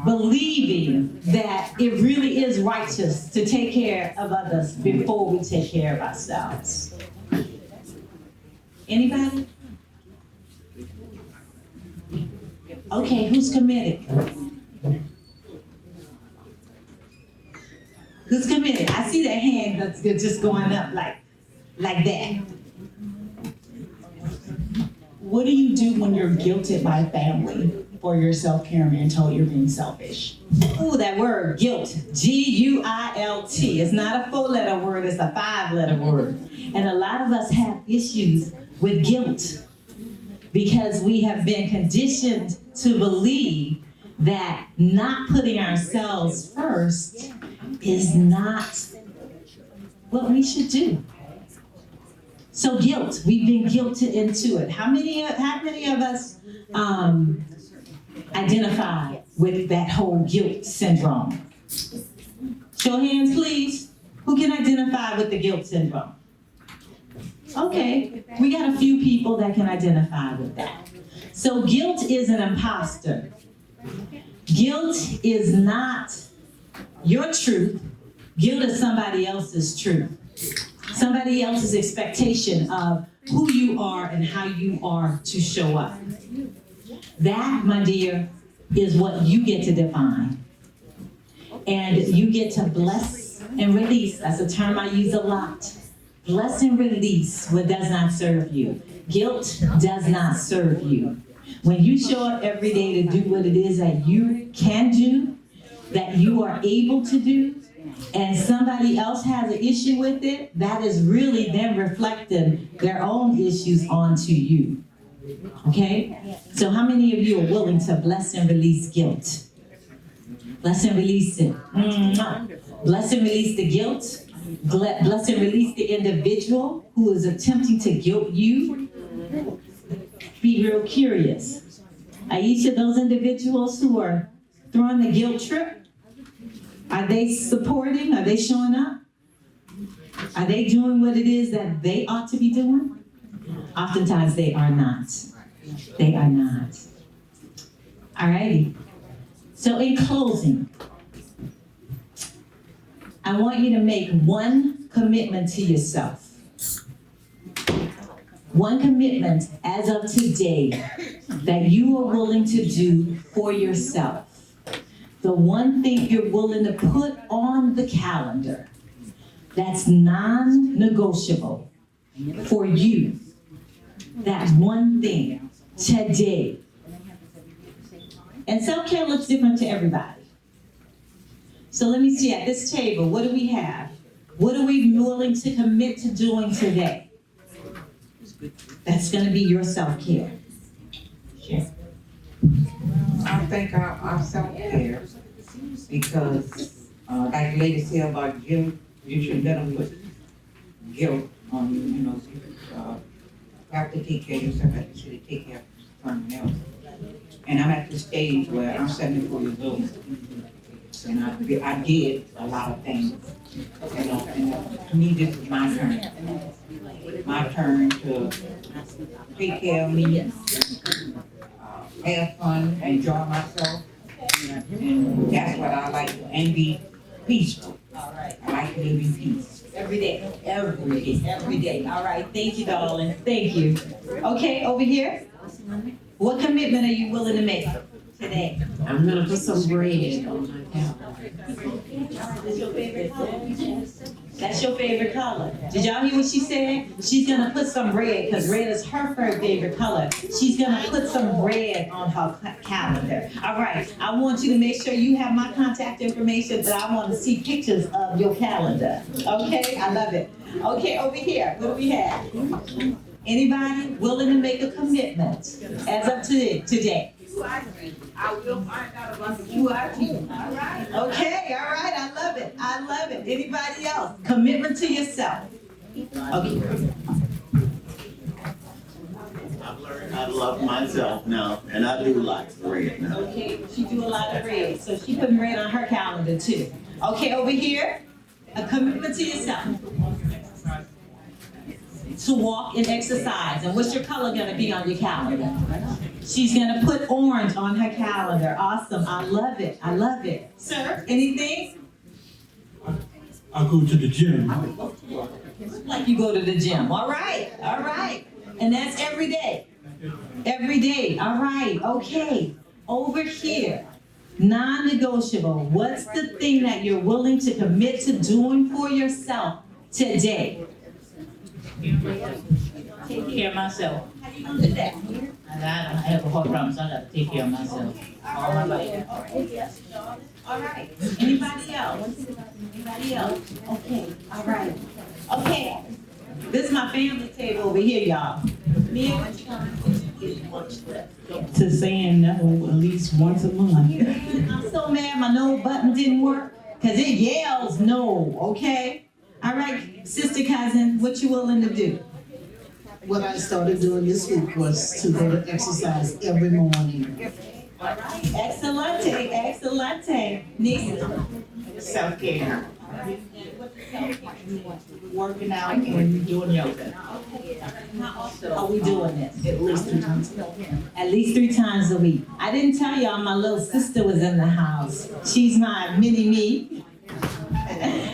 believing that it really is righteous to take care of others before we take care of ourselves? Anybody? Okay, who's committed? Who's committed? I see that hand that's just going up like that. What do you do when you're guilted by family for your self-care and being told you're being selfish? Ooh, that word, guilt, G-U-I-L-T. It's not a 4-letter word, it's a 5-letter word. And a lot of us have issues with guilt because we have been conditioned to believe that not putting ourselves first is not what we should do. So guilt, we've been guilted into it. How many of us identify with that whole guilt syndrome? Show of hands, please. Who can identify with the guilt syndrome? Okay, we got a few people that can identify with that. So guilt is an imposter. Guilt is not your truth. Guilt is somebody else's truth. Somebody else's expectation of who you are and how you are to show up. That, my dear, is what you get to define. And you get to bless and release. That's a term I use a lot. Bless and release what does not serve you. Guilt does not serve you. When you show up every day to do what it is that you can do, that you are able to do, and somebody else has an issue with it, that is really them reflecting their own issues onto you. Okay? So how many of you are willing to bless and release guilt? Bless and release it. Bless and release the guilt. Bless and release the individual who is attempting to guilt you. Be real curious. Are each of those individuals who are throwing the guilt trip, are they supporting? Are they showing up? Are they doing what it is that they ought to be doing? Oftentimes they are not. They are not. All righty. So in closing, I want you to make one commitment to yourself. One commitment as of today that you are willing to do for yourself. The one thing you're willing to put on the calendar that's non-negotiable for you. That one thing today. And self-care looks different to everybody. So let me see, at this table, what do we have? What are we willing to commit to doing today? That's going to be your self-care. Yes. I think our self-care, because like the lady said about guilt, you should let them put guilt on you, you know. You have to take care of yourself, you should take care of someone else. And I'm at the stage where I'm 74 years old, and I did a lot of things. You know, and to me, this is my turn. My turn to take care of me, have fun, enjoy myself, and that's what I like, and be peaceful. I like to live in peace. Every day. Every day. Every day. All right. Thank you, darling. Thank you. Okay, over here. What commitment are you willing to make today? I'm gonna put some bread on my calendar. That's your favorite color? That's your favorite color. Did y'all hear what she said? She's gonna put some red, because red is her favorite color. She's gonna put some red on her calendar. All right, I want you to make sure you have my contact information, but I want to see pictures of your calendar. Okay, I love it. Okay, over here, what do we have? Anybody willing to make a commitment as of today? I will find out about the QIT. All right. Okay, all right, I love it. I love it. Anybody else? Commitment to yourself. Okay. I've learned how to love myself now, and I do like red now. Okay, she do a lot of red, so she putting red on her calendar too. Okay, over here, a commitment to yourself. To walk and exercise. And what's your color gonna be on your calendar? She's gonna put orange on her calendar. Awesome, I love it, I love it. Sir, anything? I go to the gym. Like you go to the gym, all right, all right. And that's every day. Every day, all right, okay. Over here, non-negotiable. What's the thing that you're willing to commit to doing for yourself today? Take care of myself. How you gonna do that? And I don't have a heart problem, so I gotta take care of myself. All my life. All right. Anybody else? Anybody else? Okay, all right. Okay. This is my family table over here, y'all. Me and what you gonna To saying no at least once a month. I'm so mad my no button didn't work, cause it yells no, okay? All right, sister cousin, what you willing to do? What I started doing this week was to go to exercise every morning. All right, excellente, excellente. Nisa? Self-care. Working out and doing yoga. How often are we doing this? At least 3 times a week. At least 3 times a week. I didn't tell y'all my little sister was in the house. She's my mini me.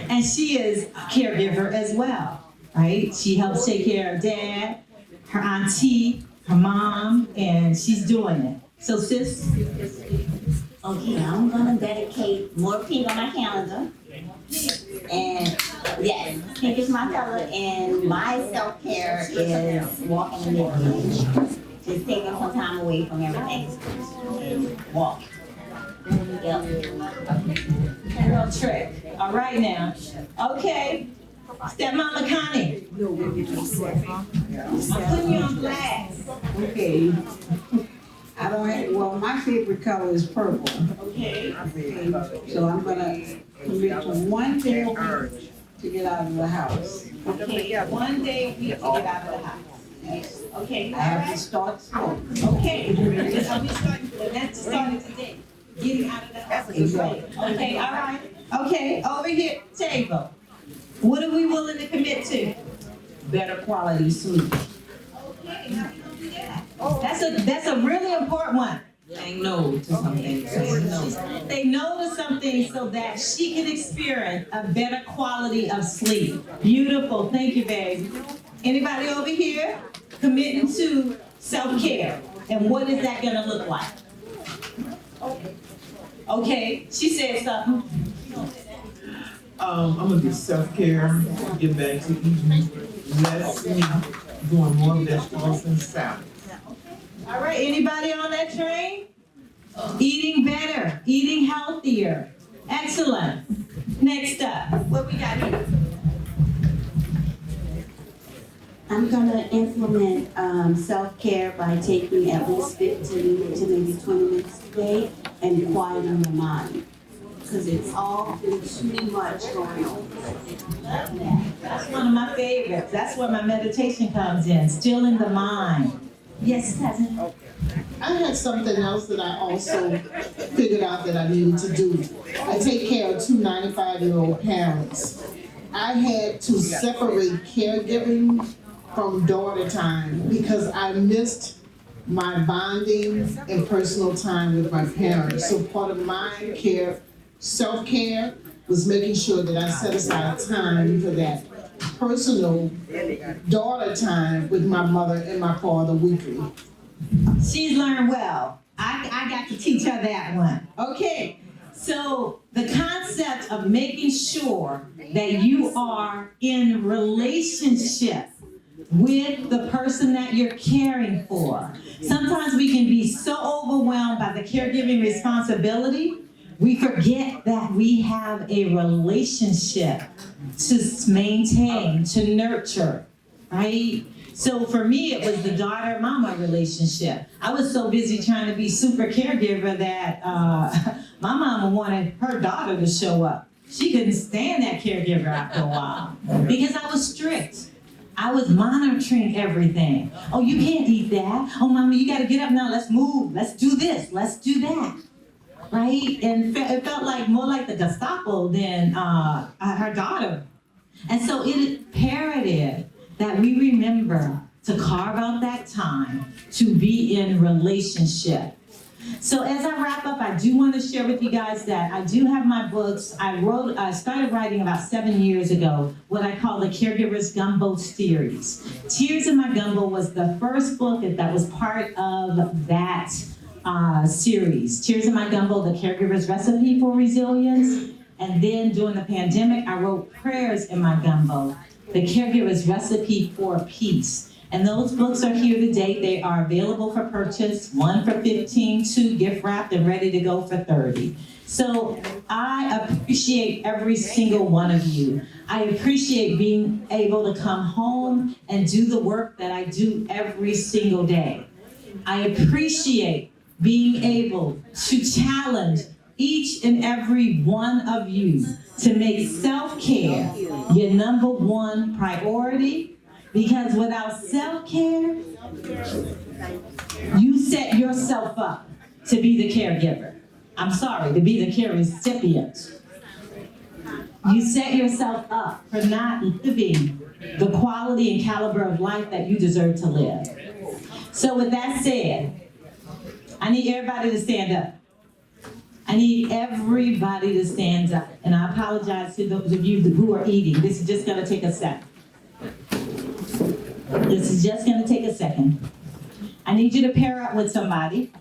And she is a caregiver as well, right? She helps take care of dad, her auntie, her mom, and she's doing it. So sis? Okay, I'm gonna dedicate more pink on my calendar. And yes, pink is my color, and my self-care is walking the midday. Just taking some time away from everything and walk. Yep. Girl trick. All right now. Okay. Stepmama Connie. I'm putting you on blast. Okay. I don't have, well, my favorite color is purple. Okay. So I'm gonna commit to 1 day a week to get out of the house. Okay. 1 day a week to get out of the house. Okay. I have to start slow. Okay. Are we starting? That's starting today. Getting out of the house. Okay. All right. Okay. Over here, table. What are we willing to commit to? Better quality sleep. Okay. How we gonna do that? That's a really important one. Saying no to something. Saying no. They know to something so that she can experience a better quality of sleep. Beautiful. Thank you, babe. Anybody over here committing to self-care? And what is that gonna look like? Okay, she said something. I'm gonna do self-care, get back to eating less meat, doing more vegetables and salad. All right, anybody on that train? Eating better, eating healthier. Excellent. Next up, what we got here? I'm gonna implement self-care by taking at least 15 to maybe 20 minutes a day and quieting my mind. Because it's all been too much going on. Love that. That's one of my favorites. That's where my meditation comes in, stilling the mind. Yes, cousin. I had something else that I also figured out that I needed to do. I take care of 2 95-year-old parents. I had to separate caregiving from daughter time because I missed my bonding and personal time with my parents. So part of my self-care was making sure that I set aside time for that personal daughter time with my mother and my father weekly. She's learned well. I got to teach her that one. Okay, so the concept of making sure that you are in relationship with the person that you're caring for. Sometimes we can be so overwhelmed by the caregiving responsibility, we forget that we have a relationship to maintain, to nurture, right? So for me, it was the daughter-mama relationship. I was so busy trying to be super caregiver that my mama wanted her daughter to show up. She couldn't stand that caregiver after a while because I was strict. I was monitoring everything. Oh, you can't eat that. Oh, mama, you gotta get up now. Let's move. Let's do this. Let's do that. Right? And it felt like more like the Gestapo than her daughter. And so it is imperative that we remember to carve out that time to be in relationship. So as I wrap up, I do want to share with you guys that I do have my books. I started writing about 7 years ago, what I call the Caregivers Gumbo series. Tears in My Gumbo was the first book that was part of that series. Tears in My Gumbo, the Caregiver's Recipe for Resilience. And then during the pandemic, I wrote Prayers in My Gumbo, the Caregiver's Recipe for Peace. And those books are here today. They are available for purchase, 1 for $15, 2 gift wrapped and ready to go for $30. So I appreciate every single one of you. I appreciate being able to come home and do the work that I do every single day. I appreciate being able to challenge each and every one of you to make self-care your number one priority. Because without self-care, you set yourself up to be the caregiver. I'm sorry, to be the care recipient. You set yourself up for not living the quality and caliber of life that you deserve to live. So with that said, I need everybody to stand up. I need everybody to stand up. And I apologize to those of you who are eating. This is just gonna take a second. This is just gonna take a second. I need you to pair up with somebody.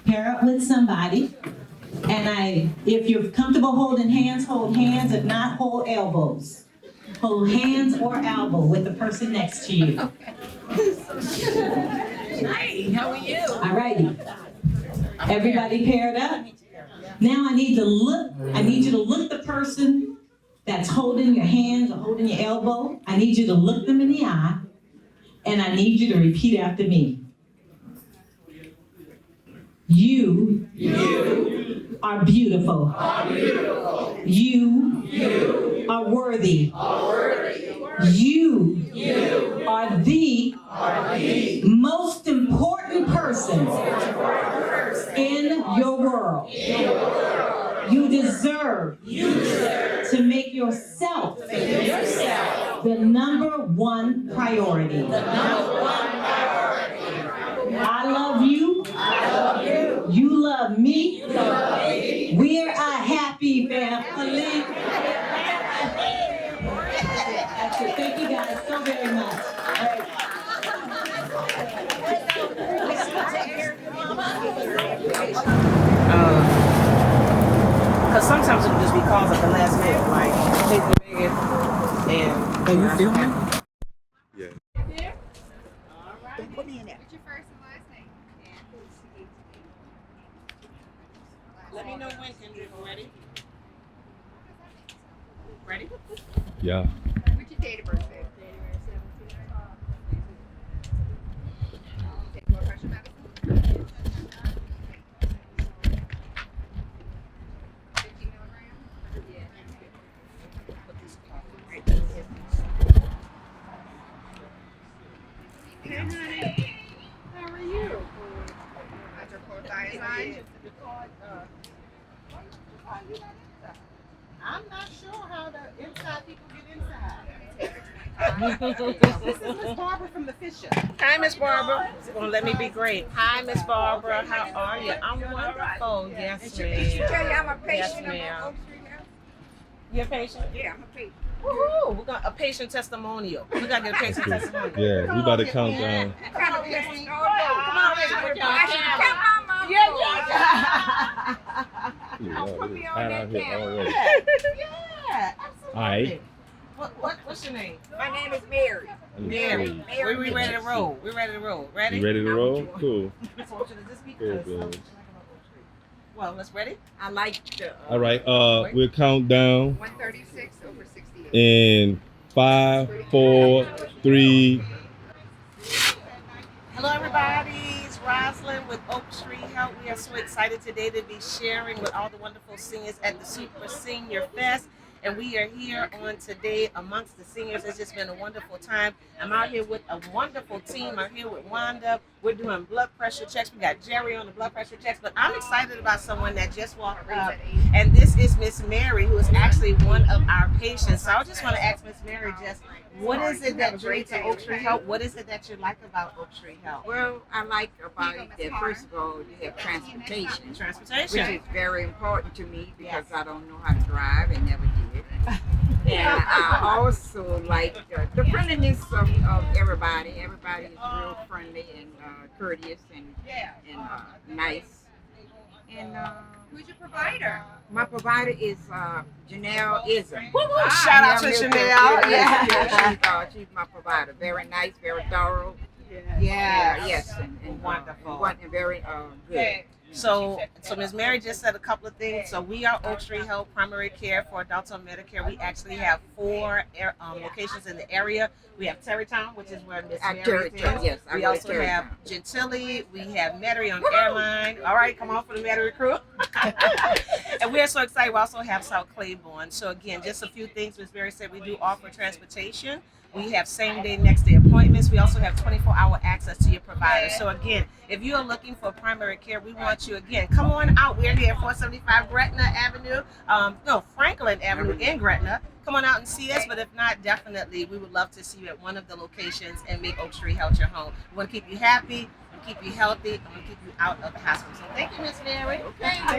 Pair up with somebody. And if you're comfortable holding hands, hold hands. If not, hold elbows. Hold hands or elbow with the person next to you. Hi, how are you? All righty. Everybody paired up? Now I need you to look the person that's holding your hands or holding your elbow. I need you to look them in the eye, and I need you to repeat after me. You are beautiful. You are worthy. You are the most important person in your world. You deserve to make yourself the number one priority. I love you. You love me. We're a happy family. That's it. Thank you guys so very much. Because sometimes it can just be calls at the last minute, like, take the bag and... Are you filming? Yeah. Don't put me in there. What's your first and last name? Let me know when, Kendrick. Ready? Ready? Yeah. What's your date of birth, babe? Take blood pressure medicine? 50 milligrams? Yeah. Hey, honey. How are you? Hydrochlorothiazide? I'm not sure how the inside people get inside. This is Miss Barbara from the Fisher. Hi, Miss Barbara. Well, let me be great. Hi, Miss Barbara. How are you? I'm wonderful. Yes, Did she ma'am. tell you I'm a Yes, patient of ma'am. OakStreet now? You're a patient? Yeah, I'm a patient. Woohoo! We got a patient testimonial. We gotta get a patient testimonial. Yeah, we about to count down. Come on, Miss Barbara. Come on, Miss Barbara. I should count my mom. Yeah, Put me it's on hot that out here camera. already. Yeah, absolutely. All right. What's your name? My name is Mary. Mary. We ready to roll. We're ready to roll. Ready? You ready to roll? Cool. I want you to just be Cool, good. cool. Well, let's ready? I like the. All right. We'll count down 136 over 68. in 5, 4, 3. Hello, everybody. It's Rosalind with OakStreet Health. We are so excited today to be sharing with all the wonderful seniors at the Super Senior Fest. And we are here on today amongst the seniors. It's just been a wonderful time. I'm out here with a wonderful team. I'm here with Wanda. We're doing blood pressure checks. We got Jerry on the blood pressure checks. But I'm excited about someone that just walked up. And this is Miss Mary, who is actually one of our patients. So I just want to ask Miss Mary just, what is it that drew you to OakStreet Health? What is it that you like about OakStreet Health? Well, I like about it that first of all, you have transportation. Transportation. Which is very important to me because I don't know how to drive and never did. And I also like the friendliness of everybody. Everybody is real friendly and courteous and nice. And Who's your provider? my provider is Janelle Ism. Shout out to Janelle. Yeah, she's my provider. Very nice, very thorough. Yes, and Wonderful. And very good. So Ms. Mary just said a couple of things. So we are OakStreet Health Primary Care for adults on Medicare. We actually have 4 locations in the area. We have Terrytown, which is where Ms. Mary is. Yes, We also have Gentilly. We have Metairie on Airline. All right, come on for the Metairie crew. And we're so excited. We also have South Claiborne. So again, just a few things. Ms. Mary said we do offer transportation. We have same day, next day appointments. We also have 24-hour access to your provider. So again, if you are looking for primary care, we want you, again, come on out. We're here at 475 Gretna Avenue, Franklin Avenue in Gretna. Come on out and see us, but if not, definitely, we would love to see you at one of the locations and make OakStreet Health your home. We want to keep you happy, and keep you healthy, and we keep you out of the hospital. So thank you, Ms. Mary. Thank you,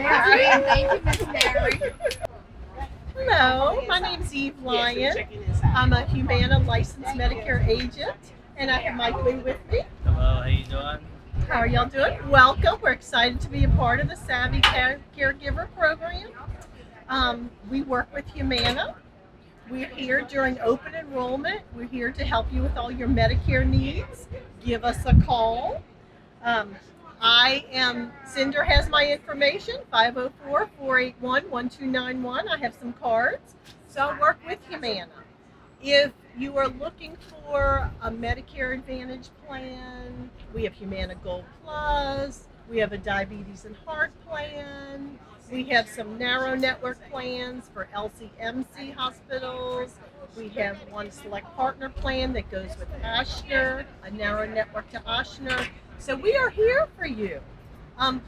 Ms. Mary. Hello, my name is Eve Lyon. I'm a HUMANA licensed Medicare agent, and I have Mike Lee with me. Hello, how you doing? How are y'all doing? Welcome. We're excited to be a part of the Savvy Caregiver program. We work with HUMANA. We're here during open enrollment. We're here to help you with all your Medicare needs. Give us a call. Cinder has my information, 504-481-1291. I have some cards. So I work with HUMANA. If you are looking for a Medicare Advantage plan, we have HUMANA Gold Plus. We have a diabetes and heart plan. We have some narrow network plans for LCMC hospitals. We have one select partner plan that goes with Ochsner, a narrow network to Ochsner. So we are here for you.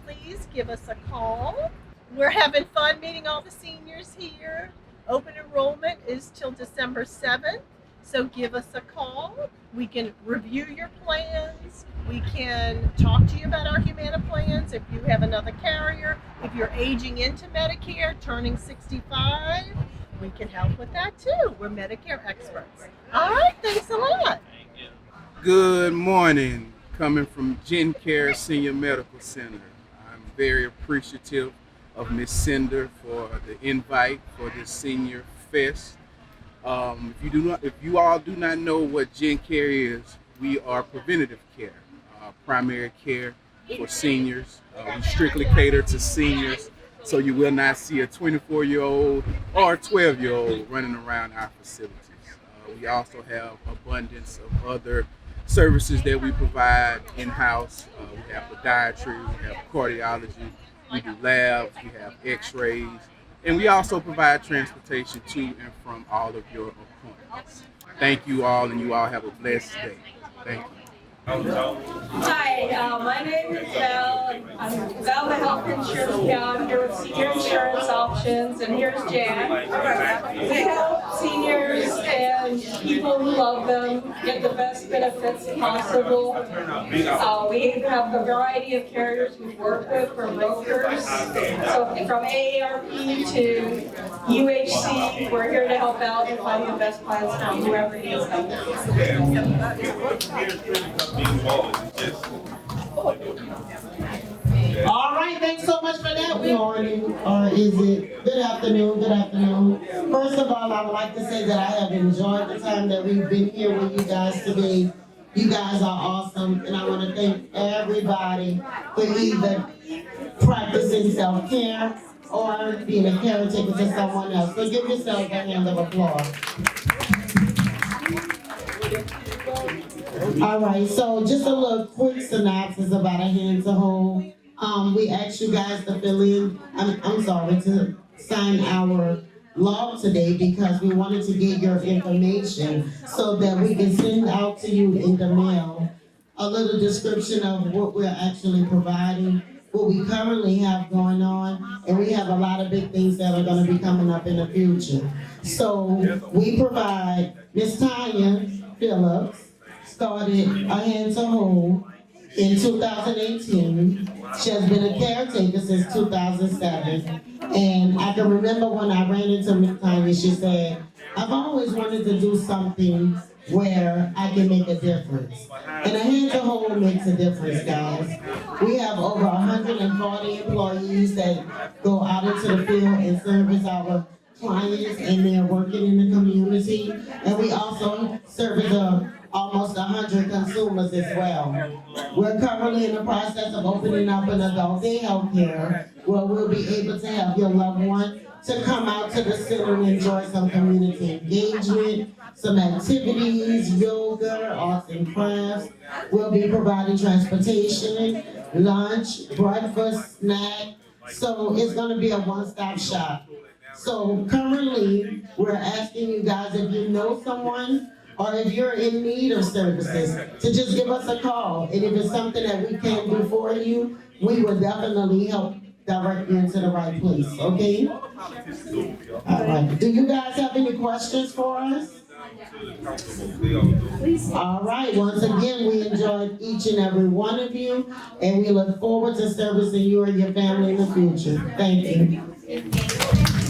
Please give us a call. We're having fun meeting all the seniors here. Open enrollment is till December 7th. So give us a call. We can review your plans. We can talk to you about our HUMANA plans. If you have another carrier, if you're aging into Medicare, turning 65, we can help with that too. We're Medicare experts. All right, thanks a lot. Good morning. Coming from JenCare Senior Medical Center. I'm very appreciative of Ms. Cinder for the invite for this Senior Fest. If you all do not know what JenCare is, we are preventative care, primary care for seniors. We strictly cater to seniors, so you will not see a 24-year-old or a 12-year-old running around our facilities. We also have abundance of other services that we provide in-house. We have podiatry, we have cardiology, we do labs, we have x-rays, and we also provide transportation to and from all of your appointments. Thank you all, and you all have a blessed day. Thank you. Hi, my name is Val. I'm Val, the health insurance gal. I'm here with Senior Insurance Options, and here's Jan. We help seniors and people who love them get the best benefits possible. We have a variety of carriers we work with, from brokers, so from AARP to UHC. We're here to help out and find the best plans for whoever needs them. All right, thanks so much for that. Good morning, or is it good afternoon? Good afternoon. First of all, I would like to say that I have enjoyed the time that we've been here with you guys today. You guys are awesome, and I want to thank everybody for either practicing self-care or being a caretaker to someone else. So give yourselves a hand of applause. All right, so just a little quick synopsis about a hand to hold. We asked you guys to fill in, to sign our log today because we wanted to get your information so that we can send out to you in the mail a little description of what we're actually providing, what we currently have going on, and we have a lot of big things that are going to be coming up in the future. So we provide, Miss Tanya Phillips started a hand to hold in 2018. She has been a caretaker since 2007. And I can remember when I ran into Miss Tanya, she said, I've always wanted to do something where I can make a difference. And a hand to hold makes a difference, guys. We have over 140 employees that go out into the field and service our clients, and they're working in the community. And we also service almost 100 consumers as well. We're currently in the process of opening up an adult day healthcare where we'll be able to have your loved one to come out to the center and enjoy some community engagement, some activities, yoga, arts and crafts. We'll be providing transportation, lunch, breakfast, snack. So it's gonna be a one-stop shop. So currently, we're asking you guys if you know someone or if you're in need of services to just give us a call. And if it's something that we can do for you, we will definitely help direct you into the right place, okay? All right. Do you guys have any questions for us? All right, once again, we enjoyed each and every one of you, and we look forward to servicing you and your family in the future. Thank you.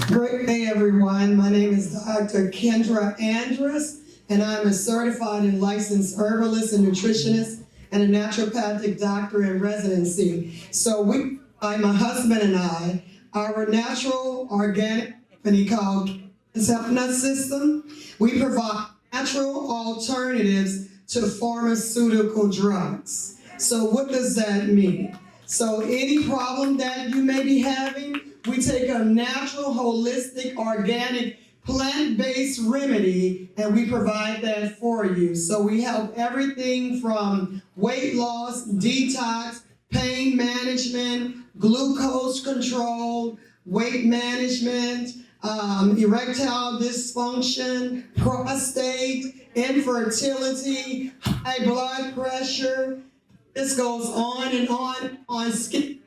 Great day, everyone. My name is Dr. Kendra Andrus, and I'm a certified and licensed herbalist and nutritionist and a naturopathic doctor in residency. So my husband and I, our natural organic company called HealthNutt System, we provide natural alternatives to pharmaceutical drugs. So what does that mean? So any problem that you may be having, we take a natural, holistic, organic, plant-based remedy and we provide that for you. So we help everything from weight loss, detox, pain management, glucose control, weight management, erectile dysfunction, prostate, infertility, high blood pressure. This goes on and on skin.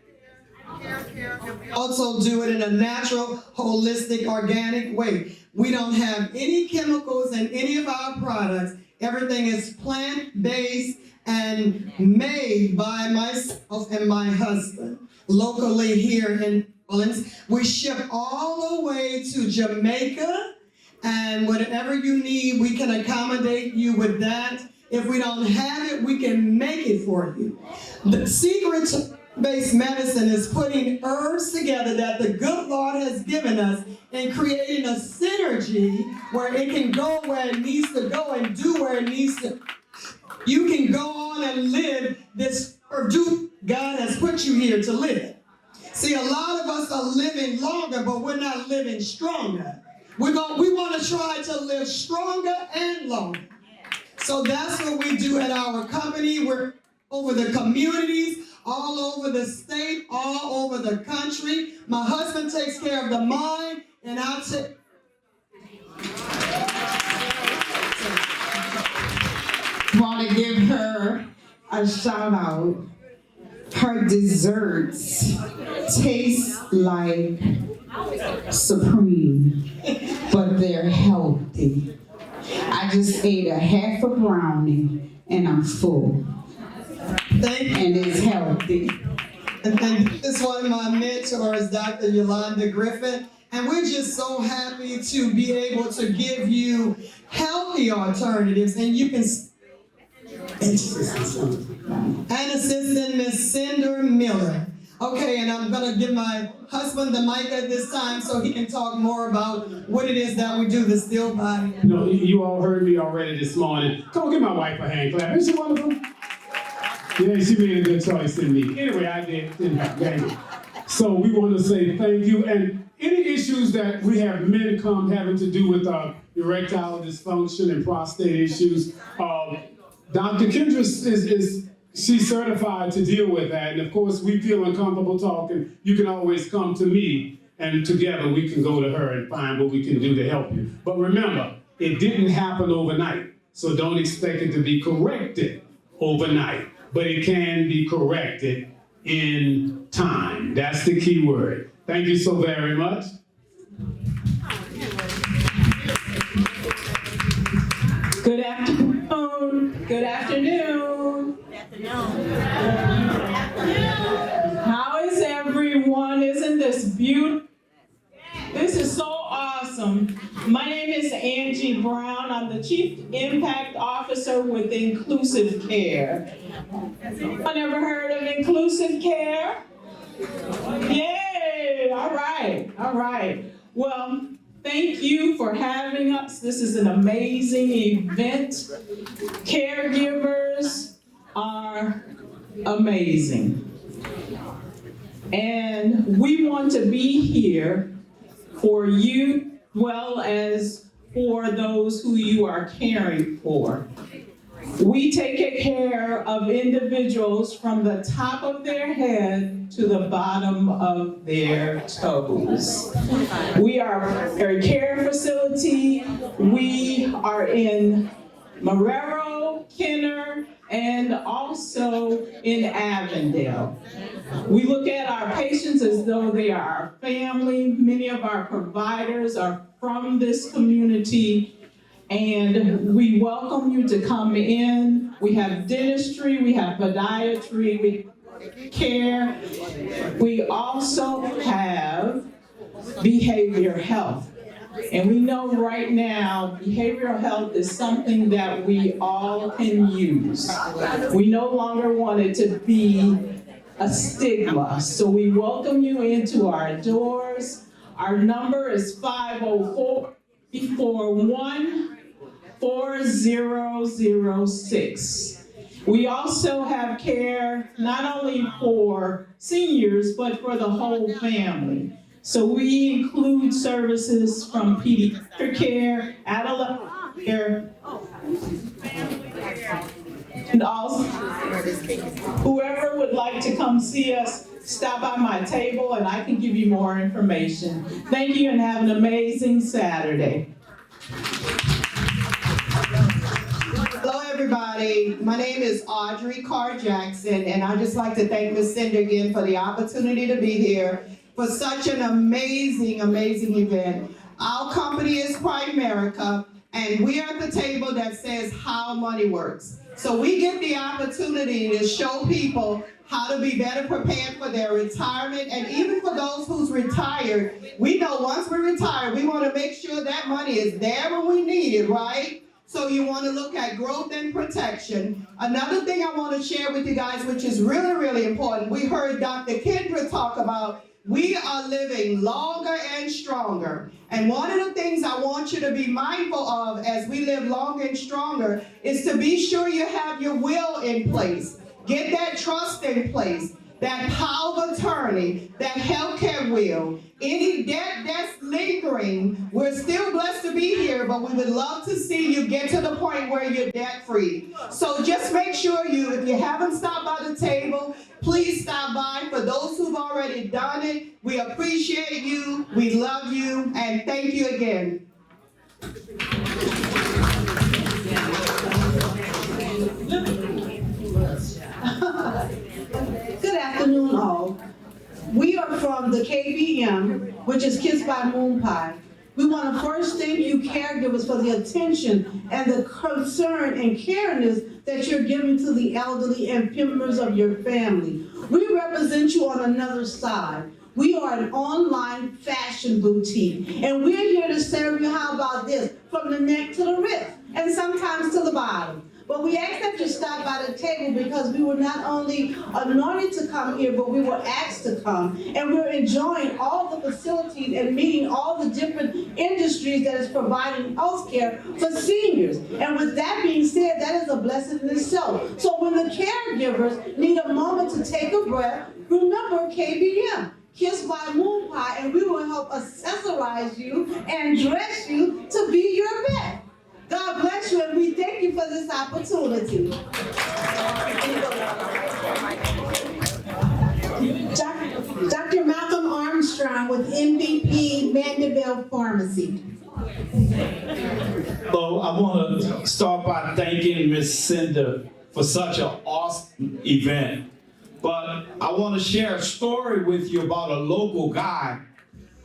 Also do it in a natural, holistic, organic way. We don't have any chemicals in any of our products. Everything is plant-based and made by myself and my husband locally here in New Orleans. We ship all the way to Jamaica, and whatever you need, we can accommodate you with that. If we don't have it, we can make it for you. The secret to plant-based medicine is putting herbs together that the good Lord has given us and creating a synergy where it can go where it needs to go and do where it needs to. You can go on and live this, or do God has put you here to live. See, a lot of us are living longer, but we're not living stronger. We want to try to live stronger and longer. So that's what we do at our company. We're over the communities, all over the state, all over the country. My husband takes care of the mind, and I take. Want to give her a shout out. Her desserts taste like Supreme, but they're healthy. I just ate a half a brownie and I'm full. And it's healthy. And this is one of my mentors, Dr. Yolanda Griffin. And we're just so happy to be able to give you healthy alternatives. And you can. And Assistant Miss Cinder Miller. Okay, and I'm gonna give my husband the mic at this time so he can talk more about what it is that we do, the still body. No, you all heard me already this morning. Come on, give my wife a hand clap. Isn't she wonderful? Yeah, she made a good choice in me. Anyway, I didn't have to. So we want to say thank you. And any issues that we have men come having to do with erectile dysfunction and prostate issues, Dr. Kendra she's certified to deal with that. And of course, we feel uncomfortable talking. You can always come to me, and together we can go to her and find what we can do to help you. But remember, it didn't happen overnight. So don't expect it to be corrected overnight. But it can be corrected in time. That's the key word. Thank you so very much. Good afternoon. Good afternoon. How is everyone? Isn't this beautiful? This is so awesome. awesome. My name is Angie Brown. I'm the Chief Impact Officer with Inclusive Care. Anyone ever heard of Inclusive Care? Yay! All right. Well, thank you for having us. This is an amazing event. Caregivers are amazing. And we want to be here for you, as well as for those who you are caring for. We take care of individuals from the top of their head to the bottom of their toes. We are a care facility. We are in Marrero, Kenner, and also in Avondale. We look at our patients as though they are our family. Many of our providers are from this community, and we welcome you to come in. We have dentistry, we have podiatry, we care. We also have behavioral health. And we know right now, behavioral health is something that we all can use. We no longer want it to be a stigma. So we welcome you into our doors. Our number is 504-341-4006. We also have care not only for seniors, but for the whole family. So we include services from pediatric care, adolescent care, and also whoever would like to come see us, stop by my table and I can give you more information. Thank you and have an amazing Saturday. Hello, everybody. My name is Audrey Carr Jackson, and I'd just like to thank Ms. Cinder again for the opportunity to be here for such an amazing, amazing event. Our company is Primerica, and we are at the table that says how money works. So we get the opportunity to show people how to be better prepared for their retirement, and even for those who's retired, we know once we retire, we want to make sure that money is there when we need it, right? So you want to look at growth and protection. Another thing I want to share with you guys, which is really, really important, we heard Dr. Kendra talk about we are living longer and stronger. And one of the things I want you to be mindful of as we live longer and stronger is to be sure you have your will in place. Get that trust in place, that power of attorney, that healthcare will. Any debt that's lingering, we're still blessed to be here, but we would love to see you get to the point where you're debt free. So just make sure if you haven't stopped by the table, please stop by. For those who've already done it, we appreciate you, we love you, and thank you again. Good afternoon, all. We are from the KBM, which is Kids by Moon Pie. We want to first thank you, caregivers, for the attention and the concern and careness that you're giving to the elderly and members of your family. We represent you on another side. We are an online fashion boutique, and we're here to serve you, how about this, from the neck to the wrist, and sometimes to the bottom. But we asked that you stop by the table because we were not only anointed to come here, but we were asked to come. And we're enjoying all the facilities and meeting all the different industries that is providing health care for seniors. And with that being said, that is a blessing in itself. So when the caregivers need a moment to take a breath, remember KBM. Kiss by Moon Pie, and we will help accessorize you and dress you to be your best. God bless you, and we thank you for this opportunity. Dr. Malcolm Armstrong with MVP Mandeville Pharmacy. Hello, I want to start by thanking Ms. Cinder for such an awesome event. But I want to share a story with you about a local guy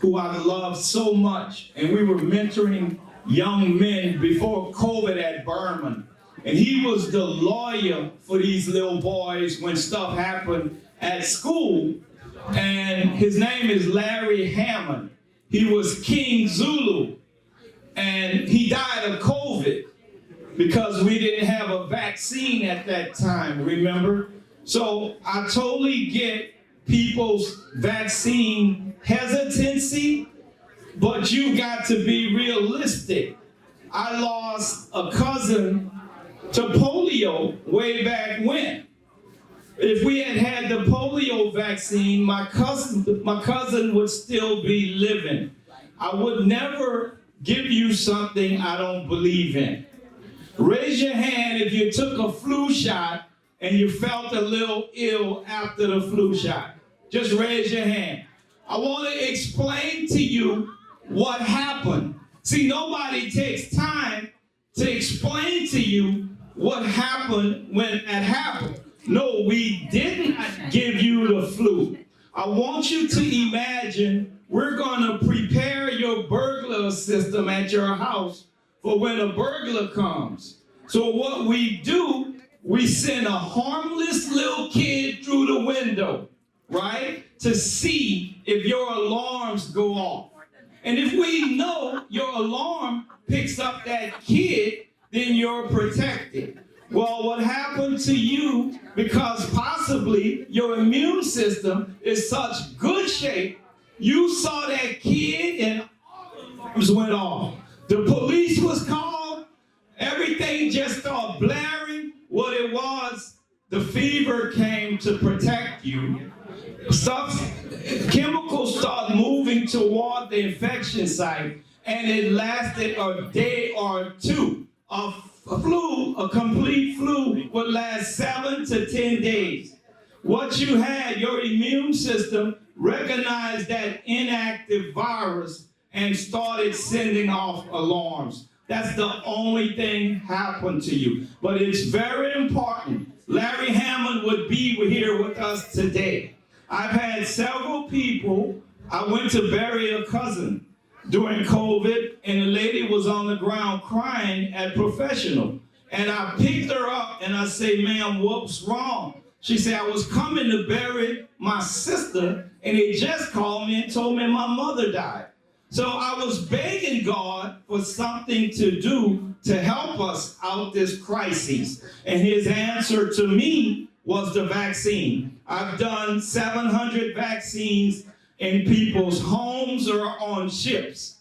who I love so much, and we were mentoring young men before COVID at Berman. And he was the lawyer for these little boys when stuff happened at school. And his name is Larry Hammond. He was King Zulu and he died of COVID because we didn't have a vaccine at that time, remember? So I totally get people's vaccine hesitancy, but you got to be realistic. I lost a cousin to polio way back when. If we had had the polio vaccine, my cousin would still be living. I would never give you something I don't believe in. Raise your hand if you took a flu shot and you felt a little ill after the flu shot. Just raise your hand. I want to explain to you what happened. See, nobody takes time to explain to you what happened when it happened. No, we didn't give you the flu. I want you to imagine we're going to prepare your burglar system at your house for when a burglar comes. So what we do, we send a harmless little kid through the window, right, to see if your alarms go off. And if we know your alarm picks up that kid, then you're protected. Well, what happened to you, because possibly your immune system is such good shape, you saw that kid and alarms went off. The police was called, everything just started blaring. What it was, the fever came to protect you. Chemicals start moving toward the infection site, and it lasted a day or two. A complete flu would last 7 to 10 days. What you had, your immune system recognized that inactive virus and started sending off alarms. That's the only thing happened to you. But it's very important. Larry Hammond would be here with us today. I've had several people, I went to bury a cousin during COVID, and the lady was on the ground crying at professional. And I picked her up and I say, ma'am, what's wrong? She said, I was coming to bury my sister, and they just called me and told me my mother died. So I was begging God for something to do to help us out this crisis. And his answer to me was the vaccine. I've done 700 vaccines in people's homes or on ships.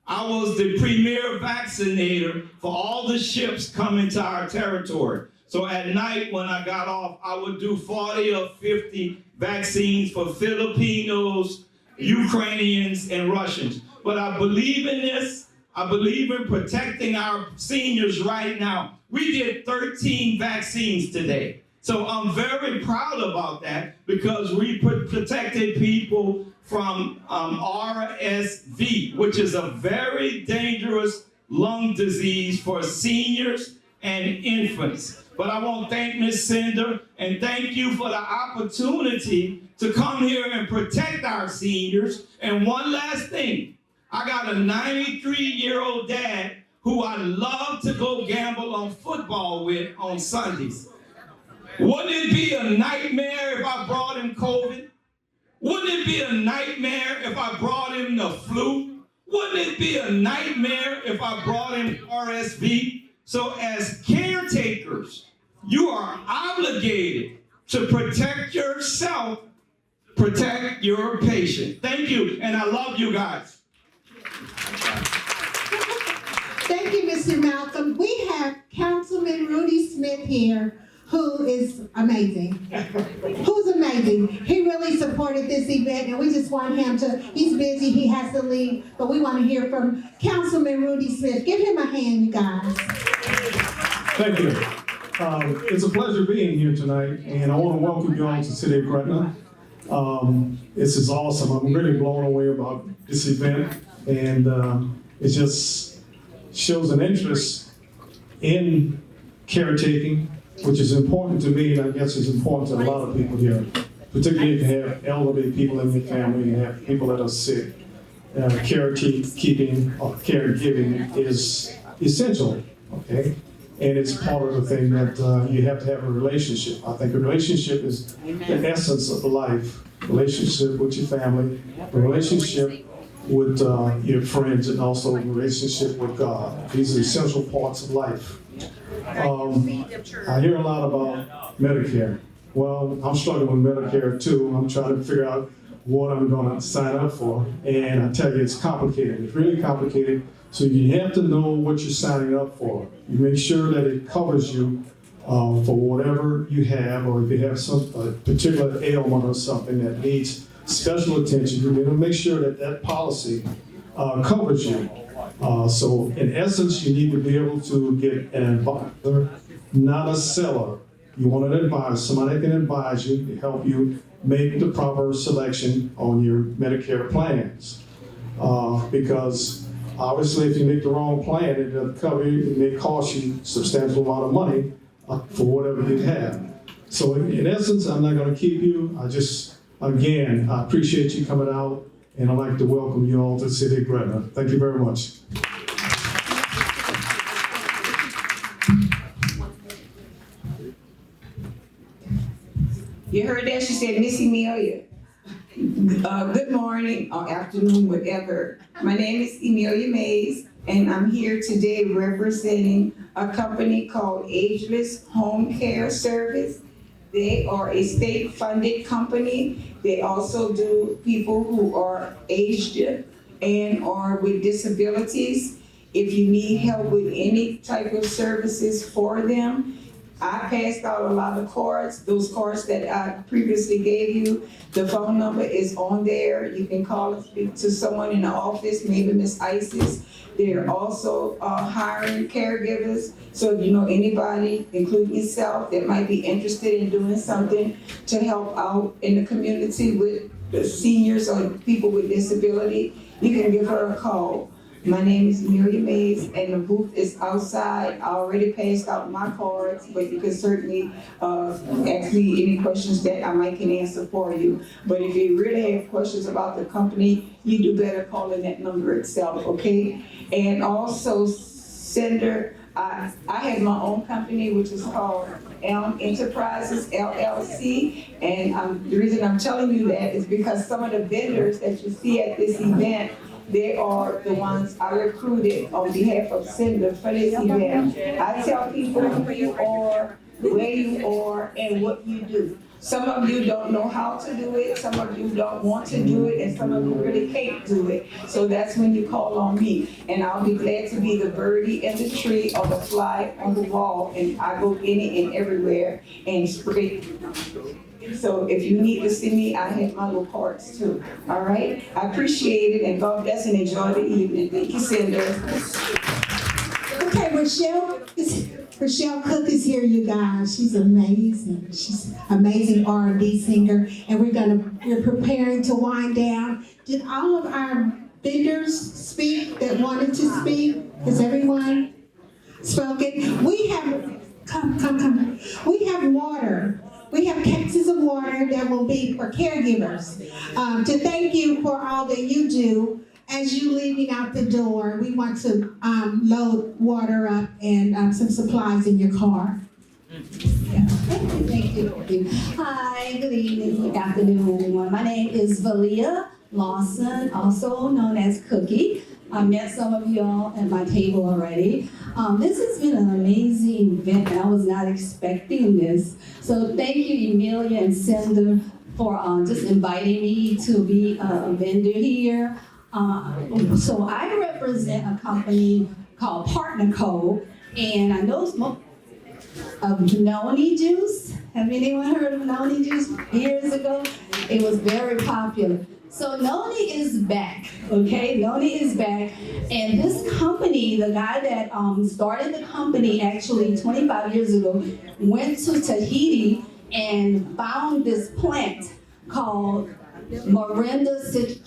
I was the premier vaccinator for all the ships coming to our territory. So at night when I got off, I would do 40 or 50 vaccines for Filipinos, Ukrainians, and Russians. But I believe in this. I believe in protecting our seniors right now. We did 13 vaccines today. So I'm very proud about that because we protected people from RSV, which is a very dangerous lung disease for seniors and infants. But I want to thank Ms. Cinder and thank you for the opportunity to come here and protect our seniors. And one last thing, I got a 93-year-old dad who I love to go gamble on football with on Sundays. Wouldn't it be a nightmare if I brought him COVID? Wouldn't it be a nightmare if I brought him the flu? Wouldn't it be a nightmare if I brought him RSV? So as caretakers, you are obligated to protect yourself, protect your patient. Thank you, and I love you guys. Thank you, Mr. Malcolm. We have Councilman Rudy Smith here, who is amazing. Who's amazing. He really supported this event, and we just want him to, he's busy, he has to leave, but we want to hear from Councilman Rudy Smith. Give him a hand, you guys. Thank you. It's a pleasure being here tonight, and I want to welcome you all to City of Gretna. This is awesome. I'm really blown away about this event, and it just shows an interest in caretaking, which is important to me, and I guess is important to a lot of people here, particularly if you have elderly people in your family and have people that are sick. Caregiving or caregiving is essential, okay? And it's part of the thing that you have to have a relationship. I think a relationship is the essence of life. Relationship with your family, a relationship with your friends and also relationship with God. These are essential parts of life. I hear a lot about Medicare. Well, I'm struggling with Medicare too. I'm trying to figure out what I'm gonna sign up for. And I tell you, it's complicated. It's really complicated. So you have to know what you're signing up for. You make sure that it covers you for whatever you have, or if you have some particular ailment or something that needs special attention, you need to make sure that that policy covers you. So in essence, you need to be able to get an advisor, not a seller. You want an advisor, somebody that can advise you to help you make the proper selection on your Medicare plans. Because obviously, if you make the wrong plan, it doesn't cover you, it may cost you a substantial amount of money for whatever you have. So in essence, I'm not gonna keep you. Again, I appreciate you coming out, and I'd like to welcome you all to the city of Gretna. Thank you very much. You heard that? She said, Miss Emilia. Good morning or afternoon, whatever. My name is Emilia Mays, and I'm here today representing a company called Ageless Home Care Service. They are a state-funded company. They also do people who are aged and or with disabilities. If you need help with any type of services for them, I passed out a lot of cards, those cards that I previously gave you. The phone number is on there. You can call and speak to someone in the office, maybe Miss Isis. They're also hiring caregivers. So if you know anybody, including yourself, that might be interested in doing something to help out in the community with the seniors or people with disability, you can give her a call. My name is Emilia Mays, and the booth is outside. I already passed out my cards, but you can certainly ask me any questions that I might can answer for you. But if you really have questions about the company, you do better call in that number itself, okay? And also, Cinder, I have my own company, which is called Enterprises, LLC. And the reason I'm telling you that is because some of the vendors that you see at this event, they are the ones I recruited on behalf of Cinder for this event. I tell people who you are, where you are, and what you do. Some of you don't know how to do it, some of you don't want to do it, and some of you really can't do it. So that's when you call on me. And I'll be glad to be the birdie in the tree or the fly on the wall, and I go any and everywhere and spray. So if you need to see me, I have my little cards too, all right? I appreciate it, and God bless and enjoy the evening. Thank you, Cinder. Okay, Rochelle Cook is here, you guys. She's amazing. She's an amazing R&B singer, and we're preparing to wind down. Did all of our vendors speak that wanted to speak? Has everyone spoken? We have, come. We have water. We have cases of water that will be for caregivers. To thank you for all that you do. As you leaving out the door, we want to load water up and some supplies in your car. Yeah. Thank you. Hi, good evening, good afternoon, everyone. My name is Valia Lawson, also known as Cookie. I met some of y'all at my table already. This has been an amazing event, and I was not expecting this. So thank you, Emilia and Cinder, for just inviting me to be a vendor here. So I represent a company called Partner Co. And I know smoke of Nomi Juice. Have anyone heard of Nomi Juice? Years ago, it was very popular. So Nomi is back, okay? Nomi is back. And this company, the guy that started the company actually 25 years ago, went to Tahiti and found this plant called Morinda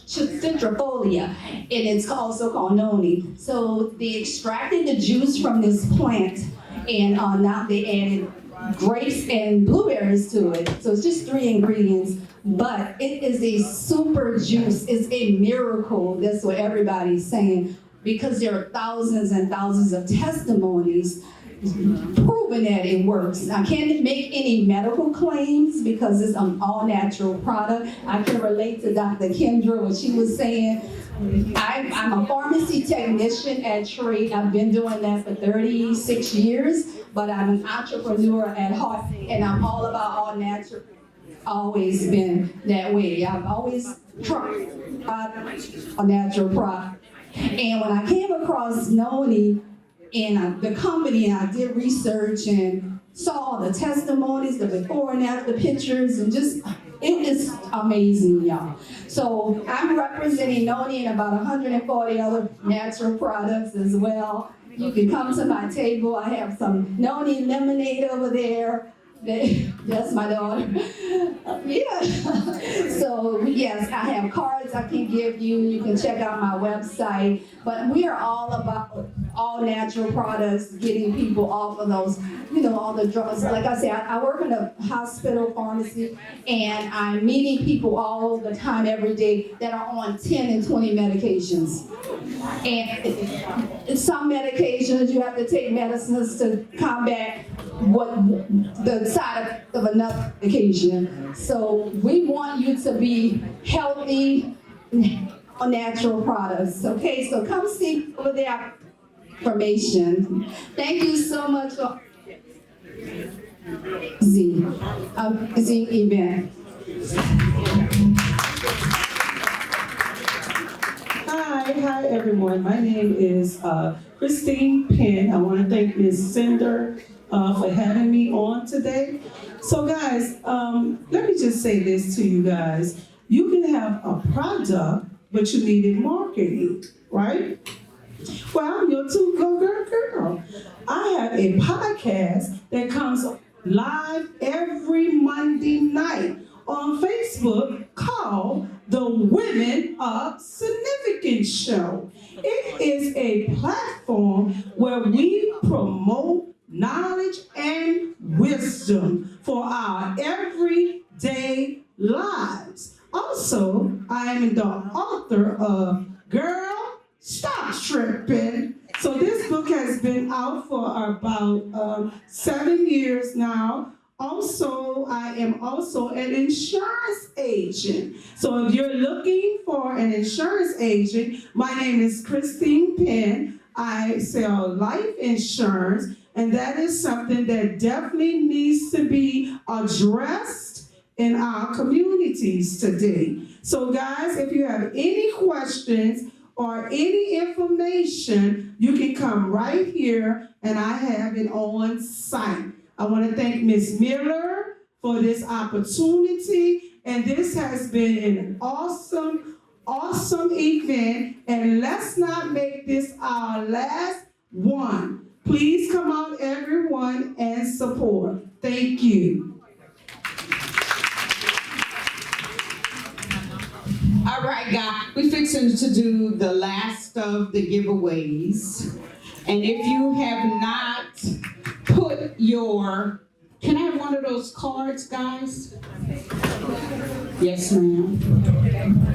citrifolia, and it's also called noni. So they extracted the juice from this plant, and now they added grapes and blueberries to it. So it's just 3 ingredients, but it is a super juice. It's a miracle. That's what everybody's saying, because there are thousands and thousands of testimonies proven that it works. I can't make any medical claims because it's an all-natural product. I can relate to Dr. Kendra, what she was saying. I'm a pharmacy technician at trade. I've been doing that for 36 years, but I'm an entrepreneur at heart, and I'm all about all natural. Always been that way. I've always tried a natural product. And when I came across Nomi and the company, I did research and saw all the testimonies, the before and after pictures, and just, it is amazing, y'all. So I'm representing Nomi and about 140 other natural products as well. You can come to my table. I have some Nomi lemonade over there. That's my daughter. Yeah. So yes, I have cards I can give you. You can check out my website. But we are all about all natural products, getting people off of those, all the drugs. Like I said, I work in a hospital pharmacy, and I'm meeting people all the time, every day, that are on 10 and 20 medications. And some medications, you have to take medicines to combat what the side effect of another medication. So we want you to be healthy on natural products. Okay, so come see over there information. Thank you so much for the event. Hi everyone. My name is Christine Penn. I want to thank Ms. Cinder for having me on today. So guys, let me just say this to you guys. You can have a product, but you needed marketing, right? Well, I'm your two-go girl. I have a podcast that comes live every Monday night on Facebook called The Women of Significance Show. It is a platform where we promote knowledge and wisdom for our everyday lives. Also, I am the author of Girl, Stop Tripping. So this book has been out for about 7 years now. Also, I am also an insurance agent. So if you're looking for an insurance agent, my name is Christine Penn. I sell life insurance, and that is something that definitely needs to be addressed in our communities today. So guys, if you have any questions or any information, you can come right here, and I have it on site. I want to thank Ms. Miller for this opportunity, and this has been an awesome event, and let's not make this our last one. Please come out, everyone, and support. Thank you. All right, guys, we're fixing to do the last of the giveaways. And if you have not put your, can I have one of those cards, guys? Yes, ma'am.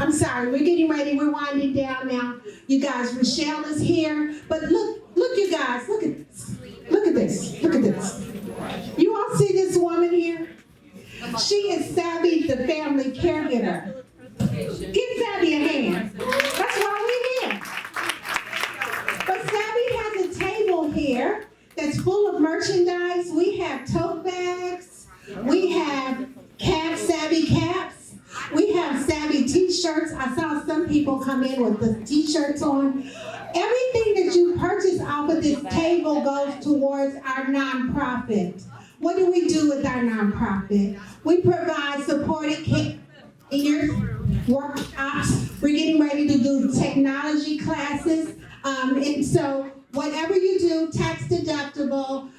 I'm sorry, we're getting ready, we're winding down now. You guys, Rochelle is here, but look you guys, look at this. Look at this. You all see this woman here? She is Savvy, the family caregiver. Give Savvy a hand. That's why we're here. But Savvy has a table here that's full of merchandise. We have tote bags. We have Savvy caps. We have Savvy t-shirts. I saw some people come in with the t-shirts on. Everything that you purchase off of this table goes towards our nonprofit. What do we do with our nonprofit? We provide supported care workshops. We're getting ready to do technology classes. And so whatever you do, tax deductible,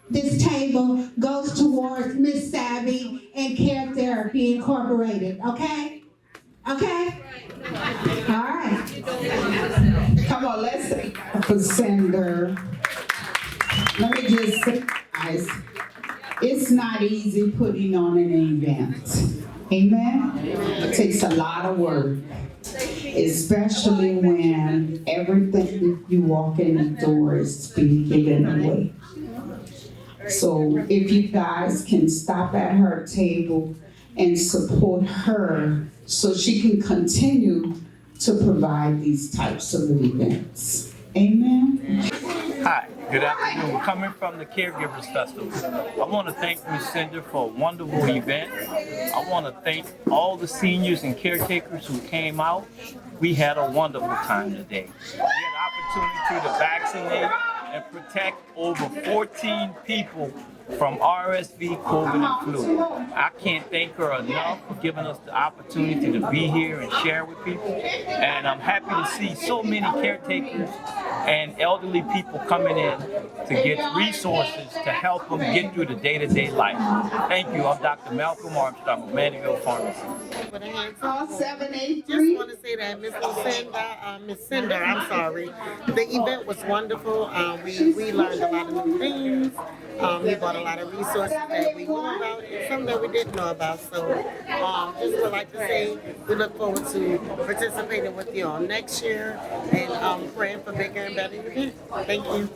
this table goes towards Miss Savvy and Care Therapy Incorporated, okay? Okay? All right. Come on, let's for Cinder. Let me just say, guys, it's not easy putting on an event. Amen? It takes a lot of work, especially when everything you walk in the door is being given away. So if you guys can stop at her table and support her so she can continue to provide these types of events. Amen. Hi, good afternoon. Coming from the Caregivers Festival, I want to thank Ms. Cinder for a wonderful event. I want to thank all the seniors and caretakers who came out. We had a wonderful time today. We had the opportunity to vaccinate and protect over 14 people from RSV, COVID, and flu. I can't thank her enough for giving us the opportunity to be here and share with people. And I'm happy to see so many caretakers and elderly people coming in to get resources to help them get through the day-to-day life. Thank you. I'm Dr. Malcolm Armstrong of Mandeville Pharmacy. Call 783. Just want to say that Miss Cinder, I'm sorry. The event was wonderful. We learned a lot of new things. We bought a lot of resources that we knew about and some that we didn't know about. So just would like to say we look forward to participating with you all next year and praying for bigger and better events. Thank you.